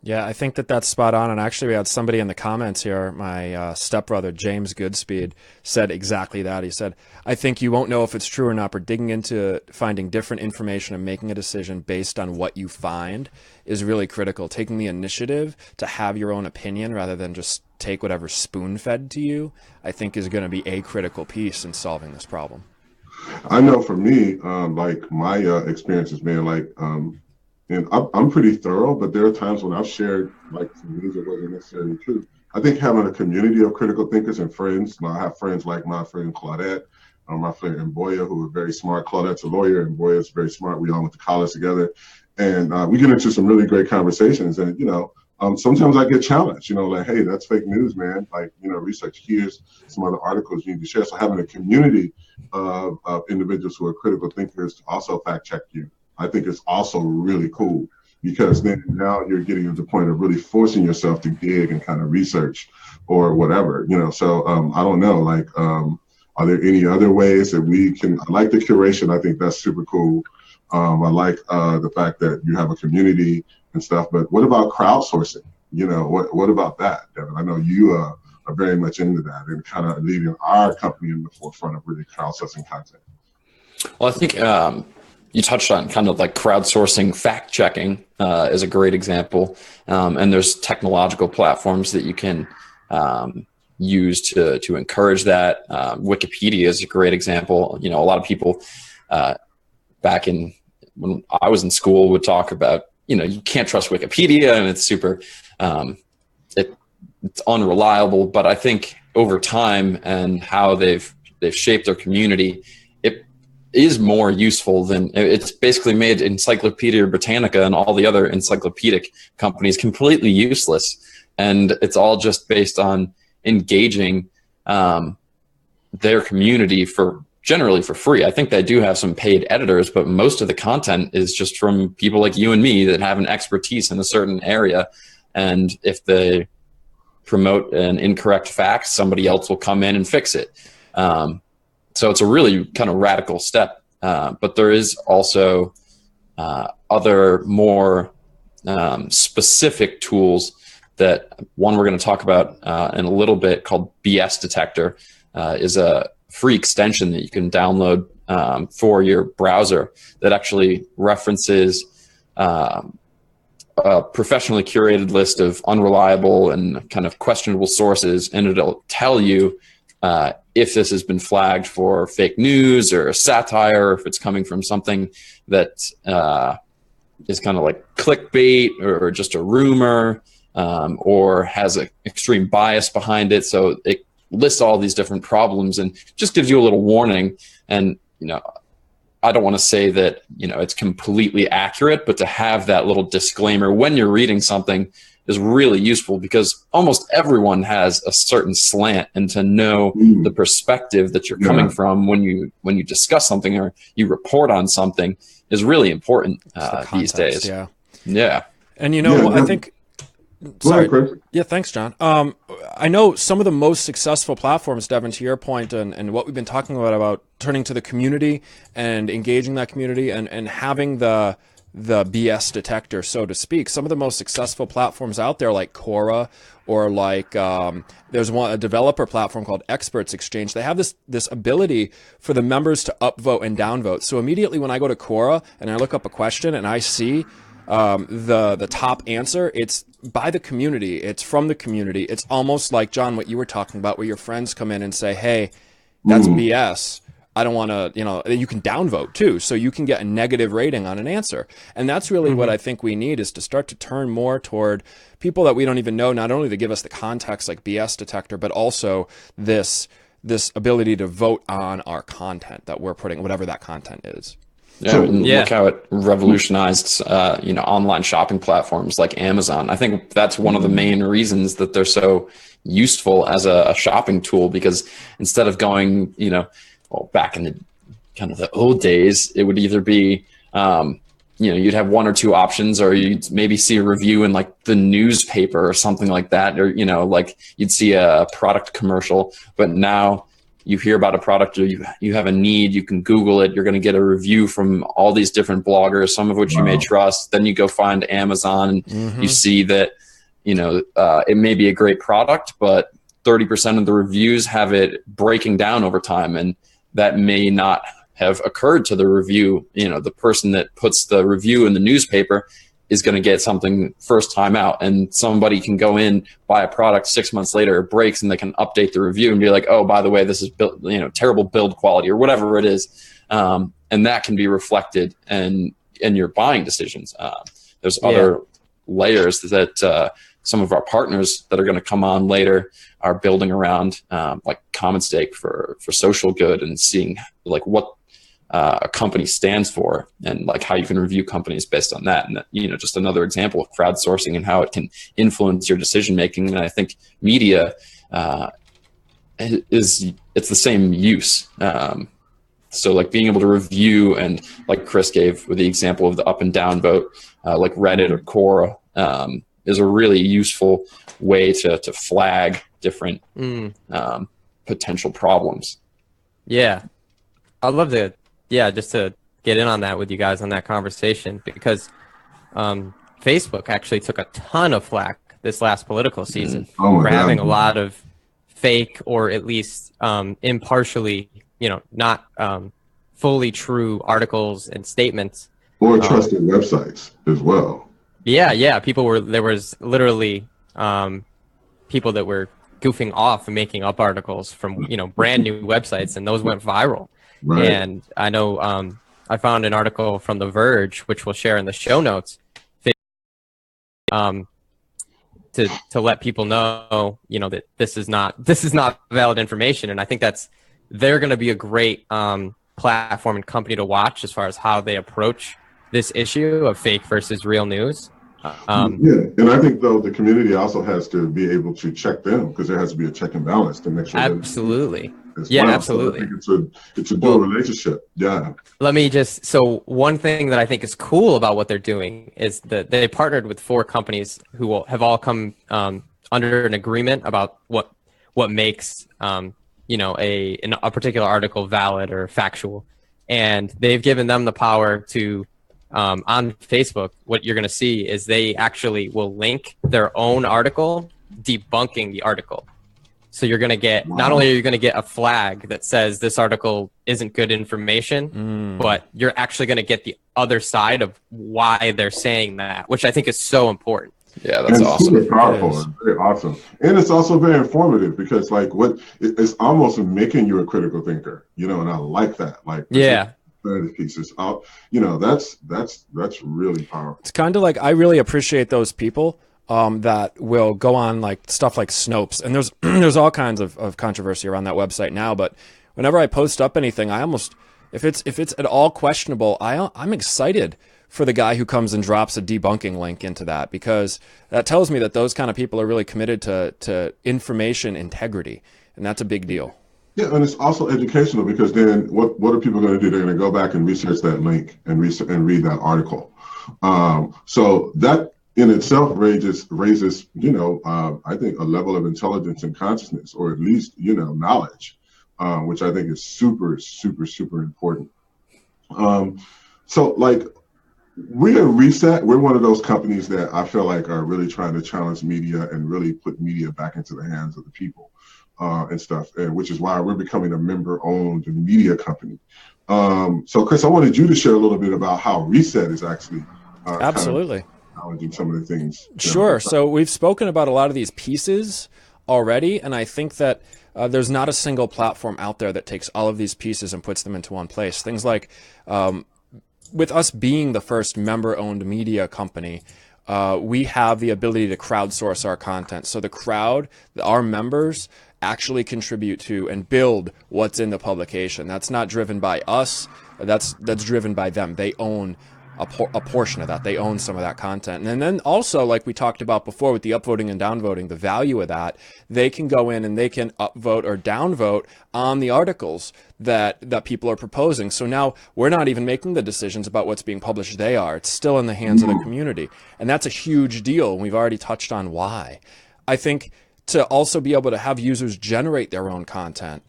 Yeah, I think that's spot on. And actually, we had somebody in the comments here, my stepbrother, James Goodspeed, said exactly that. He said, I think you won't know if it's true or not, but digging into finding different information and making a decision based on what you find is really critical. Taking the initiative to have your own opinion rather than just take whatever's spoon-fed to you, I think is going to be a critical piece in solving this problem. I know for me, my experience has been and I'm pretty thorough, but there are times when I've shared some news that wasn't necessarily true. I think having a community of critical thinkers and friends, I have friends like my friend Claudette, my friend Mboya, who are very smart. Claudette's a lawyer, and Mboya's very smart. We all went to college together, and we get into some really great conversations. And sometimes I get challenged, like, hey, that's fake news, man. Like, research, here's some other articles you need to share. So having a community of individuals who are critical thinkers to also fact check you, I think is also really cool, because then now you're getting to the point of really forcing yourself to dig and kind of research or whatever, So I don't know, like, are there any other ways that we can, I like the curation. I think that's super cool. I like the fact that you have a community and stuff, but what about crowdsourcing? What about that, Devin? I know you are very much into that and kind of leading our company in the forefront of really crowdsourcing content. Well, I think you touched on kind of like crowdsourcing fact checking is a great example. And there's technological platforms that you can use to encourage that. Wikipedia is a great example. A lot of people back when I was in school would talk about, you can't trust Wikipedia and it's super, it's unreliable. But I think over time and how they've shaped their community, it is more useful than, it's basically made Encyclopedia Britannica and all the other encyclopedic companies completely useless. And it's all just based on engaging their community generally for free. I think they do have some paid editors, but most of the content is just from people like you and me that have an expertise in a certain area. And if they promote an incorrect fact, somebody else will come in and fix it. So it's a really kind of radical step. But there is also other more specific tools that one we're going to talk about in a little bit, called BS Detector, is a free extension that you can download for your browser that actually references a professionally curated list of unreliable and kind of questionable sources, and it'll tell you if this has been flagged for fake news or satire, or if it's coming from something that is kind of like clickbait or just a rumor, or has an extreme bias behind it. So it lists all these different problems and just gives you a little warning. And, I don't want to say that, it's completely accurate, but to have that little disclaimer when you're reading something is really useful, because almost everyone has a certain slant, and to know the perspective that you're coming from when you discuss something or you report on something is really important these days. Yeah. Yeah. And I think, sorry. Yeah, thanks, John. I know some of the most successful platforms, Devin, to your point, and what we've been talking about turning to the community and engaging that community and having the BS detector, so to speak. Some of the most successful platforms out there, like Quora, or like there's a developer platform called Experts Exchange. They have this ability for the members to upvote and downvote. So immediately when I go to Quora and I look up a question and I see the top answer, it's by the community, it's from the community. It's almost like, John, what you were talking about, where your friends come in and say, hey, that's BS. I don't want to, you can downvote too. So you can get a negative rating on an answer. And that's really what I think we need, is to start to turn more toward people that we don't even know, not only to give us the context like BS detector, but also this ability to vote on our content that we're putting, whatever that content is. Look how it revolutionized, online shopping platforms like Amazon. I think that's one of the main reasons that they're so useful as a shopping tool, because instead of going, back in the kind of the old days, it would either be, you'd have one or two options, or you'd maybe see a review in like the newspaper or something like that, or, like you'd see a product commercial. But now you hear about a product, or you have a need, you can Google it, you're going to get a review from all these different bloggers, some of which you may trust. Then you go find Amazon and you see that, it may be a great product, but 30% of the reviews have it breaking down over time. And that may not have occurred to the review. The person that puts the review in the newspaper is going to get something first time out, and somebody can go in, buy a product 6 months later, it breaks, and they can update the review and be like, oh, by the way, this is terrible build quality or whatever it is. And that can be reflected in your buying decisions. There's other layers that some of our partners that are going to come on later are building around, like Common Stake for social good, and seeing like what a company stands for, and like how you can review companies based on that. And that, you know, just another example of crowdsourcing and how it can influence your decision making. And I think media it's the same use. So like being able to review, and like Chris gave with the example of the up and down vote, like Reddit or Quora, is a really useful way to flag different potential problems. Yeah. I'd love to, just to get in on that with you guys on that conversation, because Facebook actually took a ton of flack this last political season for having a lot of fake, or at least impartially, not fully true articles and statements. Or trusted websites as well. Yeah. There was literally people that were goofing off and making up articles from, brand new websites, and those went viral. Right. And I know I found an article from The Verge, which we'll share in the show notes, to let people know, that this is not valid information. And I think they're going to be a great platform and company to watch as far as how they approach this issue of fake versus real news. And I think though the community also has to be able to check them, because there has to be a check and balance to make sure. Absolutely. So Absolutely. I think it's a dual relationship. Yeah. So one thing that I think is cool about what they're doing is that they partnered with 4 companies who have all come under an agreement about what makes a particular article valid or factual, and they've given them the power to on Facebook. What you're going to see is they actually will link their own article debunking the article. So you're going to get, not only are you going to get a flag that says this article isn't good information, but you're actually going to get the other side of why they're saying that, which I think is so important. Yeah, that's awesome. Super powerful. It's very awesome. And it's also very informative, because like it's almost making you a critical thinker, and I like that. Like, pieces out, that's really powerful. It's kind of like, I really appreciate those people that will go on like stuff like Snopes, and there's all kinds of controversy around that website now, but whenever I post up anything, I almost, if it's at all questionable, I'm excited for the guy who comes and drops a debunking link into that, because that tells me that those kind of people are really committed to information integrity, and that's a big deal. Yeah, and it's also educational, because then what are people going to do? They're going to go back and research that link and read that article. So that in itself raises I think a level of intelligence and consciousness, or at least knowledge, which I think is super, super, super important. So like, we at R3SET, we're one of those companies that I feel like are really trying to challenge media and really put media back into the hands of the people. And stuff, which is why we're becoming a member-owned media company. So, Chris, I wanted you to share a little bit about how R3SET is actually absolutely challenging some of the things. Sure. So we've spoken about a lot of these pieces already, and I think that there's not a single platform out there that takes all of these pieces and puts them into one place. Things like, with us being the first member-owned media company, we have the ability to crowdsource our content. So the crowd, our members, actually contribute to and build what's in the publication. That's not driven by us. That's driven by them. They own a portion of that. They own some of that content. And then also, like we talked about before with the upvoting and downvoting, the value of that, they can go in and they can upvote or downvote on the articles that people are proposing. So now we're not even making the decisions about what's being published. They are. It's still in the hands of the community. And that's a huge deal. We've already touched on why. I think to also be able to have users generate their own content,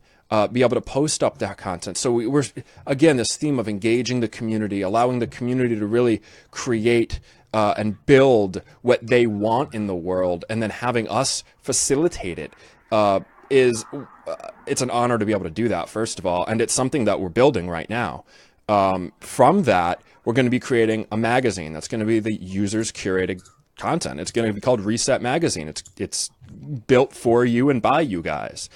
be able to post up that content. So we're, again, this theme of engaging the community, allowing the community to really create and build what they want in the world, and then having us facilitate it it's an honor to be able to do that, first of all, and it's something that we're building right now. From that, we're going to be creating a magazine that's going to be the users curated content. It's going to be called R3SET Magazine. It's built for you and by you guys.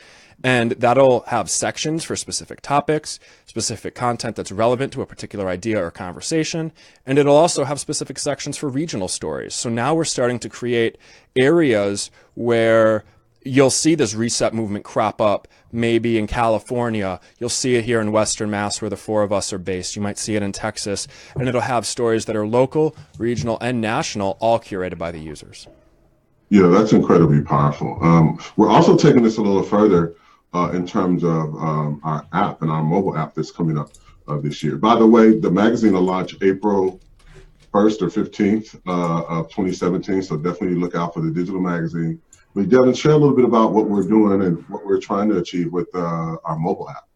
And that'll have sections for specific topics, specific content that's relevant to a particular idea or conversation. And it'll also have specific sections for regional stories. So now we're starting to create areas where you'll see this reset movement crop up maybe in California. You'll see it here in Western Mass where the four of us are based. You might see it in Texas, and it'll have stories that are local, regional, and national, all curated by the users. Yeah, that's incredibly powerful. We're also taking this a little further in terms of our app and our mobile app that's coming up this year. By the way, the magazine will launch April 1st or 15th of 2017, so definitely look out for the digital magazine. But Devin, share a little bit about what we're doing and what we're trying to achieve with our mobile app.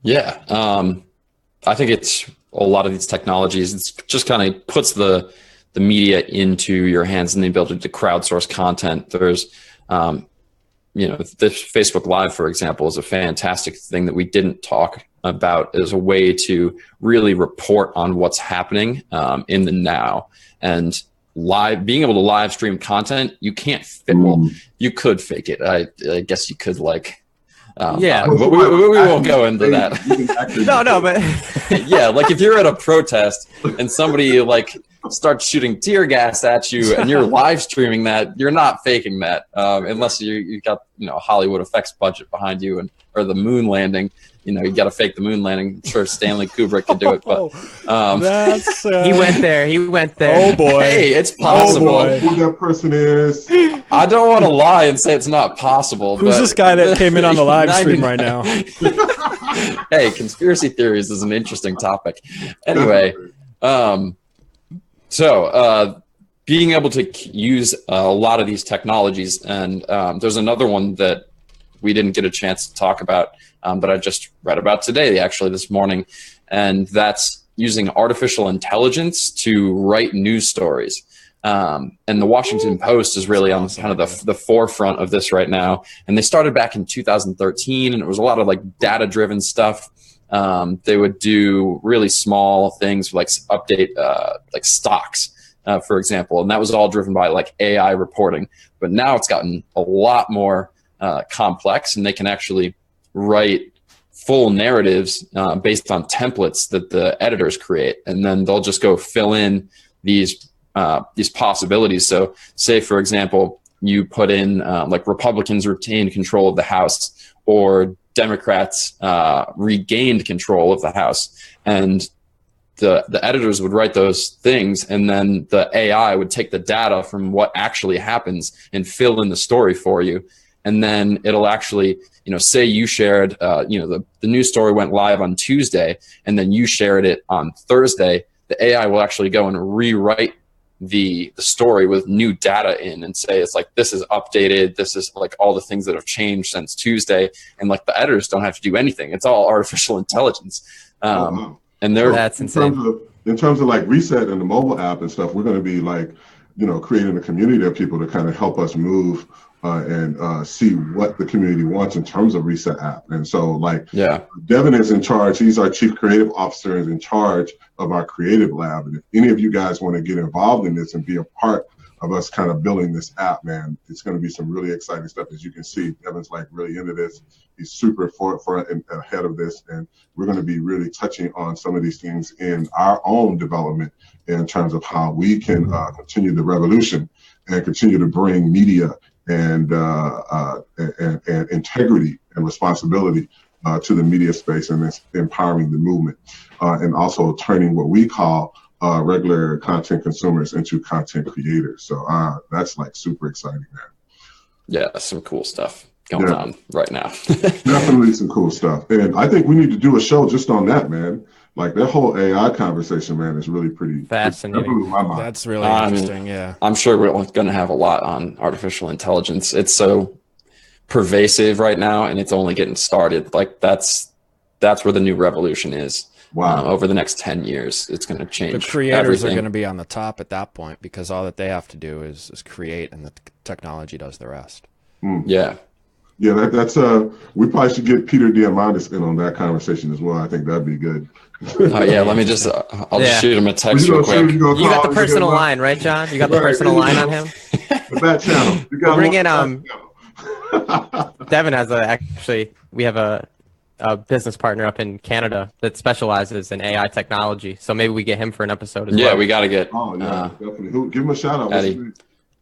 Yeah, I think it's a lot of these technologies. It's just kind of puts the media into your hands and the ability to crowdsource content. There's, this Facebook Live, for example, is a fantastic thing that we didn't talk about as a way to really report on what's happening in the now. And being able to live stream content, you can't fit. Well, you could fake it. I guess you could but we won't go into that. No, but yeah, like if you're at a protest and somebody starts shooting tear gas at you and you're live streaming that, you're not faking that unless you got a Hollywood effects budget behind you or the moon landing. You got to fake the moon landing. I'm sure Stanley Kubrick could do it, but that's he went there. Oh boy! Hey, it's possible. Oh, who that person is? I don't want to lie and say it's not possible. Who's this guy that came in on the live stream right now? Hey, conspiracy theories is an interesting topic. Anyway, so being able to use a lot of these technologies, and there's another one that we didn't get a chance to talk about, but I just read about today, actually this morning, and that's using artificial intelligence to write news stories. And the Washington Post is really on kind of the forefront of this right now. And they started back in 2013, and it was a lot of data-driven stuff. They would do really small things update stocks, for example, and that was all driven by AI reporting. But now it's gotten a lot more complex, and they can actually write full narratives based on templates that the editors create, and then they'll just go fill in these possibilities. So say, for example, you put in Republicans retained control of the House, or Democrats regained control of the House, and the editors would write those things, and then the AI would take the data from what actually happens and fill in the story for you. And then it'll actually, say you shared, the news story went live on Tuesday, and then you shared it on Thursday. The AI will actually go and rewrite the story with new data in and say, it's this is updated. This is all the things that have changed since Tuesday. And the editors don't have to do anything. It's all artificial intelligence. And that's insane. In terms of R3SET and the mobile app and stuff, we're going to be creating a community of people to kind of help us move and see what the community wants in terms of R3SET app. And so Devin is in charge. He's our chief creative officer, is in charge of our creative lab. And if any of you guys want to get involved in this and be a part of us kind of building this app, man, it's going to be some really exciting stuff. As you can see, Devin's really into this. He's super forefront and ahead of this. And we're going to be really touching on some of these things in our own development in terms of how we can continue the revolution and continue to bring media and integrity and responsibility to the media space, and it's empowering the movement, and also turning what we call regular content consumers into content creators. So that's super exciting, man. Yeah, some cool stuff going on right now. Definitely some cool stuff. And I think we need to do a show just on that, man. That whole AI conversation, man, is really pretty fascinating. That blew my mind. That's really interesting, yeah. I'm sure we're going to have a lot on artificial intelligence. It's so pervasive right now, and it's only getting started. That's where the new revolution is. Wow. Over the next 10 years, it's going to change. The creators everything. are going to be on the top at that point, because all that they have to do is create, and the technology does the rest. Yeah. Yeah, that's we probably should get Peter Diamandis in on that conversation as well. I think that'd be good. Yeah, let me just I'll just shoot him a text real quick. You got the personal line, right, John? You got the personal line on him? The back channel. We'll bring in Devin has we have a business partner up in Canada that specializes in AI technology. So maybe we get him for an episode as well. Yeah, we got to get definitely. Give him a shout out. Eddie.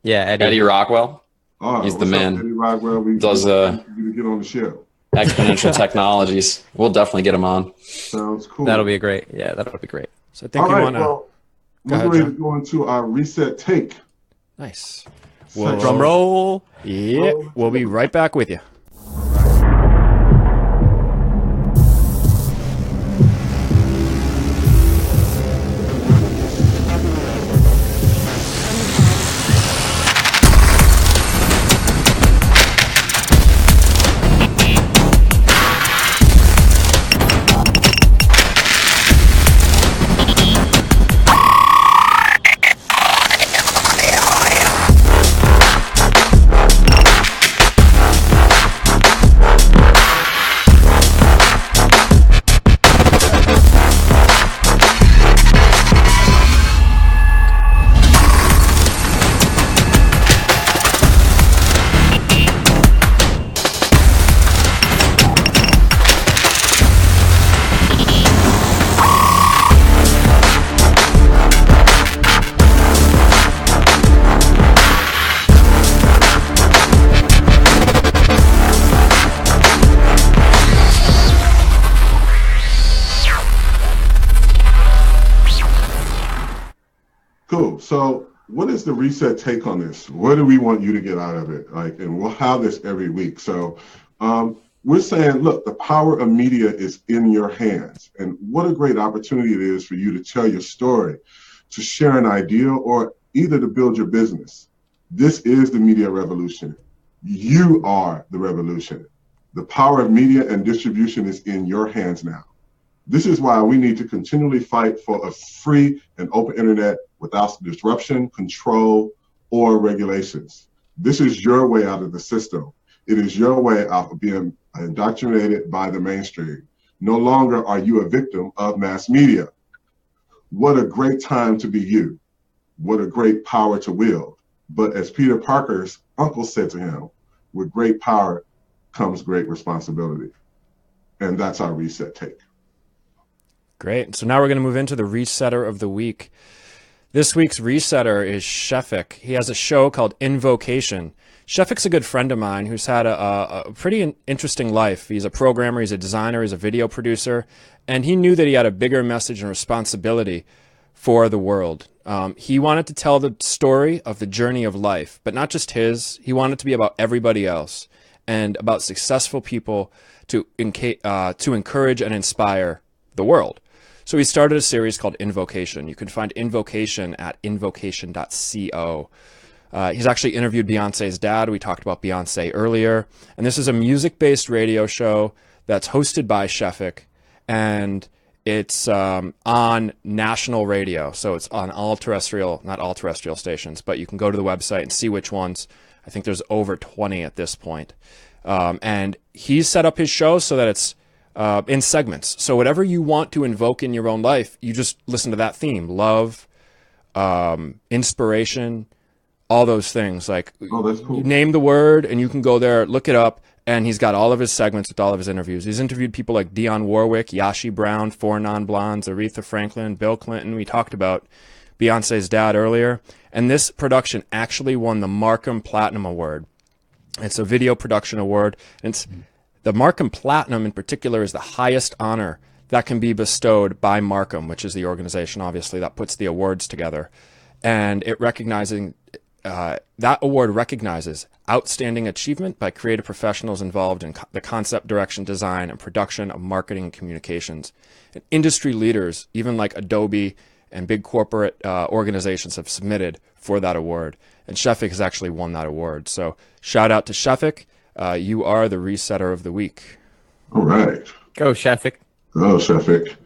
Yeah, Eddie Rockwell. Oh, He's the what's up, man. Eddie Rodwell? We Does you to get on the show. exponential technologies. We'll definitely get him on. Sounds cool. That'll be great. Yeah, that'll be great. So I think All you right, want to. well, Go we're ahead, ready Joe. to go into our reset take. Nice. Drum roll. Yeah, we'll be right back with you. Cool. So what is the reset take on this? What do we want you to get out of it? Like, and we'll have this every week. So we're saying, look, the power of media is in your hands. And what a great opportunity it is for you to tell your story, to share an idea, or either to build your business. This is the media revolution. You are the revolution. The power of media and distribution is in your hands now. This is why we need to continually fight for a free and open internet without disruption, control, or regulations. This is your way out of the system. It is your way out of being indoctrinated by the mainstream. No longer are you a victim of mass media. What a great time to be you. What a great power to wield. But as Peter Parker's uncle said to him, with great power comes great responsibility. And that's our reset take. Great. So now we're going to move into the resetter of the week. This week's resetter is Shefik. He has a show called Invocation. Shefik's a good friend of mine who's had a pretty interesting life. He's a programmer, he's a designer, he's a video producer, and he knew that he had a bigger message and responsibility for the world. He wanted to tell the story of the journey of life, but not just his. He wanted it to be about everybody else and about successful people to encourage and inspire the world. So he started a series called Invocation. You can find Invocation at invocation.co. He's actually interviewed Beyonce's dad. We talked about Beyonce earlier. And this is a music-based radio show that's hosted by Shefik. And it's on national radio. So it's on not all terrestrial stations, but you can go to the website and see which ones. I think there's over 20 at this point. And he's set up his show so that it's in segments. So whatever you want to invoke in your own life, you just listen to that theme. Love, inspiration, all those things. Like, oh, that's cool. You name the word and you can go there, look it up, and he's got all of his segments with all of his interviews. He's interviewed people like Dionne Warwick, Yashi Brown, 4 Non-Blondes, Aretha Franklin, Bill Clinton. We talked about Beyonce's dad earlier. And this production actually won the Markham Platinum Award. It's a video production award. And it's the Markham Platinum in particular is the highest honor that can be bestowed by Markham, which is the organization, obviously, that puts the awards together. And that award recognizes outstanding achievement by creative professionals involved in the concept, direction, design, and production of marketing and communications. And industry leaders, even like Adobe and big corporate organizations, have submitted for that award. And Shefik has actually won that award. So shout out to Shefik. You are the resetter of the week. All right. Go, Shefik. Go, Shefik.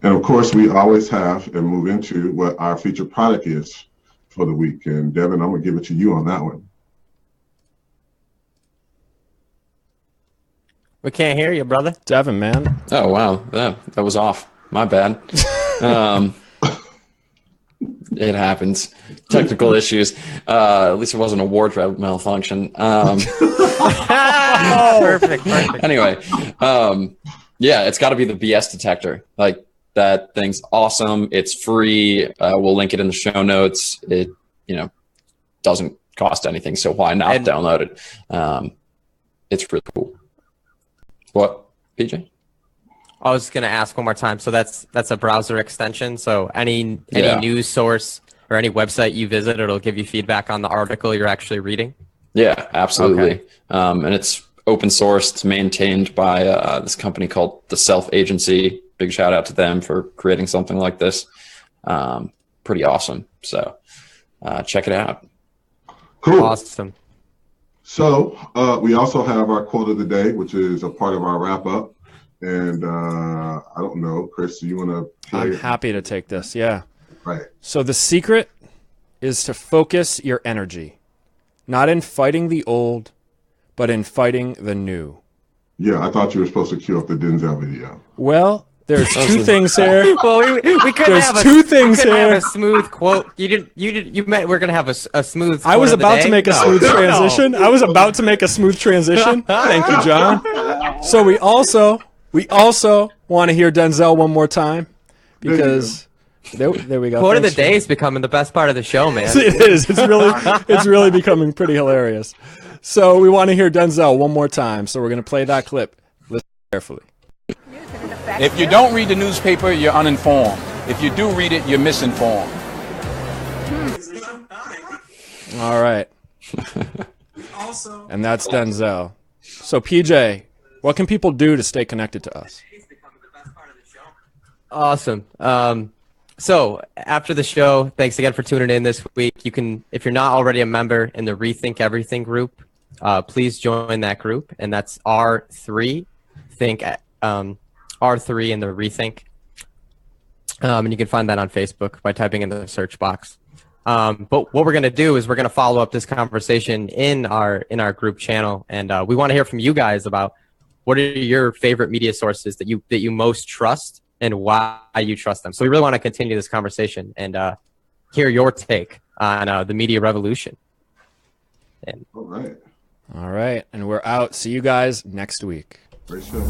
And of course, we always have and move into what our featured product is for the week. And Devin, I'm going to give it to you on that one. We can't hear you, brother. Devin, man. Oh, wow. That was off. My bad. It happens. Technical issues. At least it wasn't a wardrobe malfunction. Perfect. Anyway, yeah, it's got to be the BS detector. Like, that thing's awesome. It's free. We'll link it in the show notes. It, doesn't cost anything, so why not download it? It's really cool. What, PJ? I was going to ask one more time. So that's a browser extension. So any news source or any website you visit, it'll give you feedback on the article you're actually reading? Yeah, absolutely. Okay. And it's open source. It's maintained by this company called the Self Agency. Big shout out to them for creating something like this. Pretty awesome. So check it out. Cool. Awesome. So we also have our quote of the day, which is a part of our wrap up. And I don't know, Chris, do you want to play I'm it? happy to take this. Yeah. Right. So the secret is to focus your energy, not in fighting the old, but in fighting the new. Yeah, I thought you were supposed to cue up the Denzel video. Well, there's two things here. Well, we couldn't There's have two things we couldn't here. have a smooth quote. You meant we're gonna have a smooth. I was quote of the about day? to make a smooth transition. I was about to make a smooth transition. Thank you, John. So we also want to hear Denzel one more time because there we go. Quote of the Thanks, day is becoming the best part of the show, man. It is. It's really becoming pretty hilarious. So we want to hear Denzel one more time. So we're going to play that clip. Listen carefully. If you don't read the newspaper, you're uninformed. If you do read it, you're misinformed. All right. And that's Denzel. So PJ, what can people do to stay connected to us? Awesome. So after the show, thanks again for tuning in this week. You can, if you're not already a member in the Rethink Everything group, please join that group, and that's R3 Think R3 in the Rethink. And you can find that on Facebook by typing in the search box. But what we're going to do is we're going to follow up this conversation in our group channel, and we want to hear from you guys about what are your favorite media sources that you most trust and why you trust them. So we really want to continue this conversation and hear your take on the media revolution. And All right, and we're out. See you guys next week. Great show.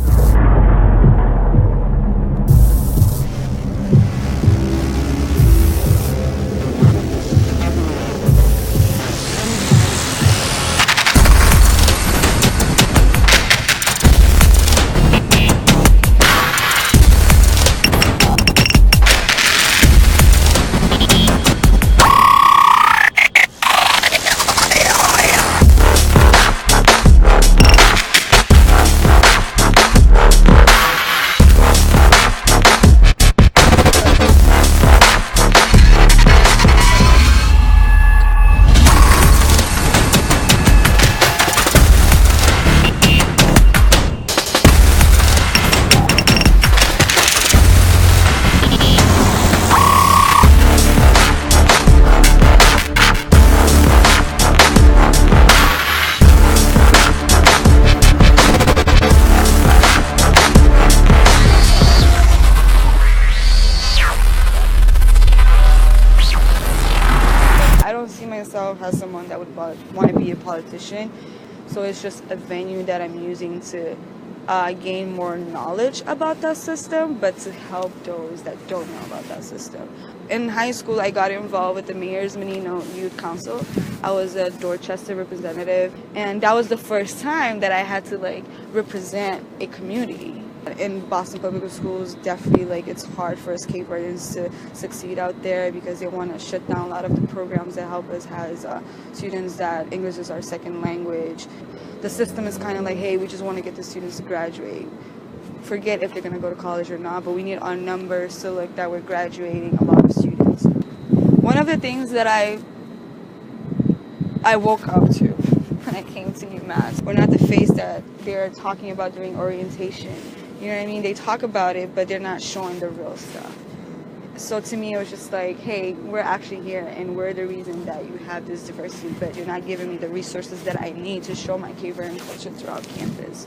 As someone that would want to be a politician, so it's just a venue that I'm using to gain more knowledge about that system, but to help those that don't know about that system. In high school, I got involved with the Mayor's Menino Youth Council. I was a Dorchester representative, and that was the first time that I had to represent a community. In Boston Public Schools, definitely it's hard for us Cape Verdeans to succeed out there because they want to shut down a lot of the programs that help us as students that English is our second language. The system is kind of hey, we just want to get the students to graduate. Forget if they're going to go to college or not, but we need our numbers so that we're graduating a lot of students. One of the things that I woke up to when I came to UMass, we're not the face that they're talking about during orientation. You know what I mean? They talk about it, but they're not showing the real stuff. So to me, it was just hey, we're actually here, and we're the reason that you have this diversity, but you're not giving me the resources that I need to show my Cape Verdean culture throughout campus.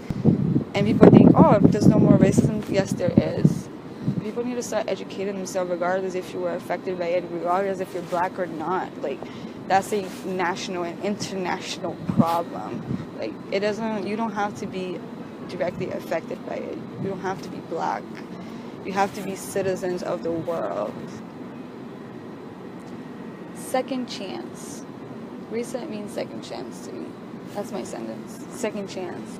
And people think, oh, there's no more racism. Yes, there is. People need to start educating themselves, regardless if you were affected by it, regardless if you're black or not. That's a national and international problem. You don't have to be directly affected by it. You don't have to be black. You have to be citizens of the world. Second chance. Reset means second chance to me. That's my sentence. Second chance.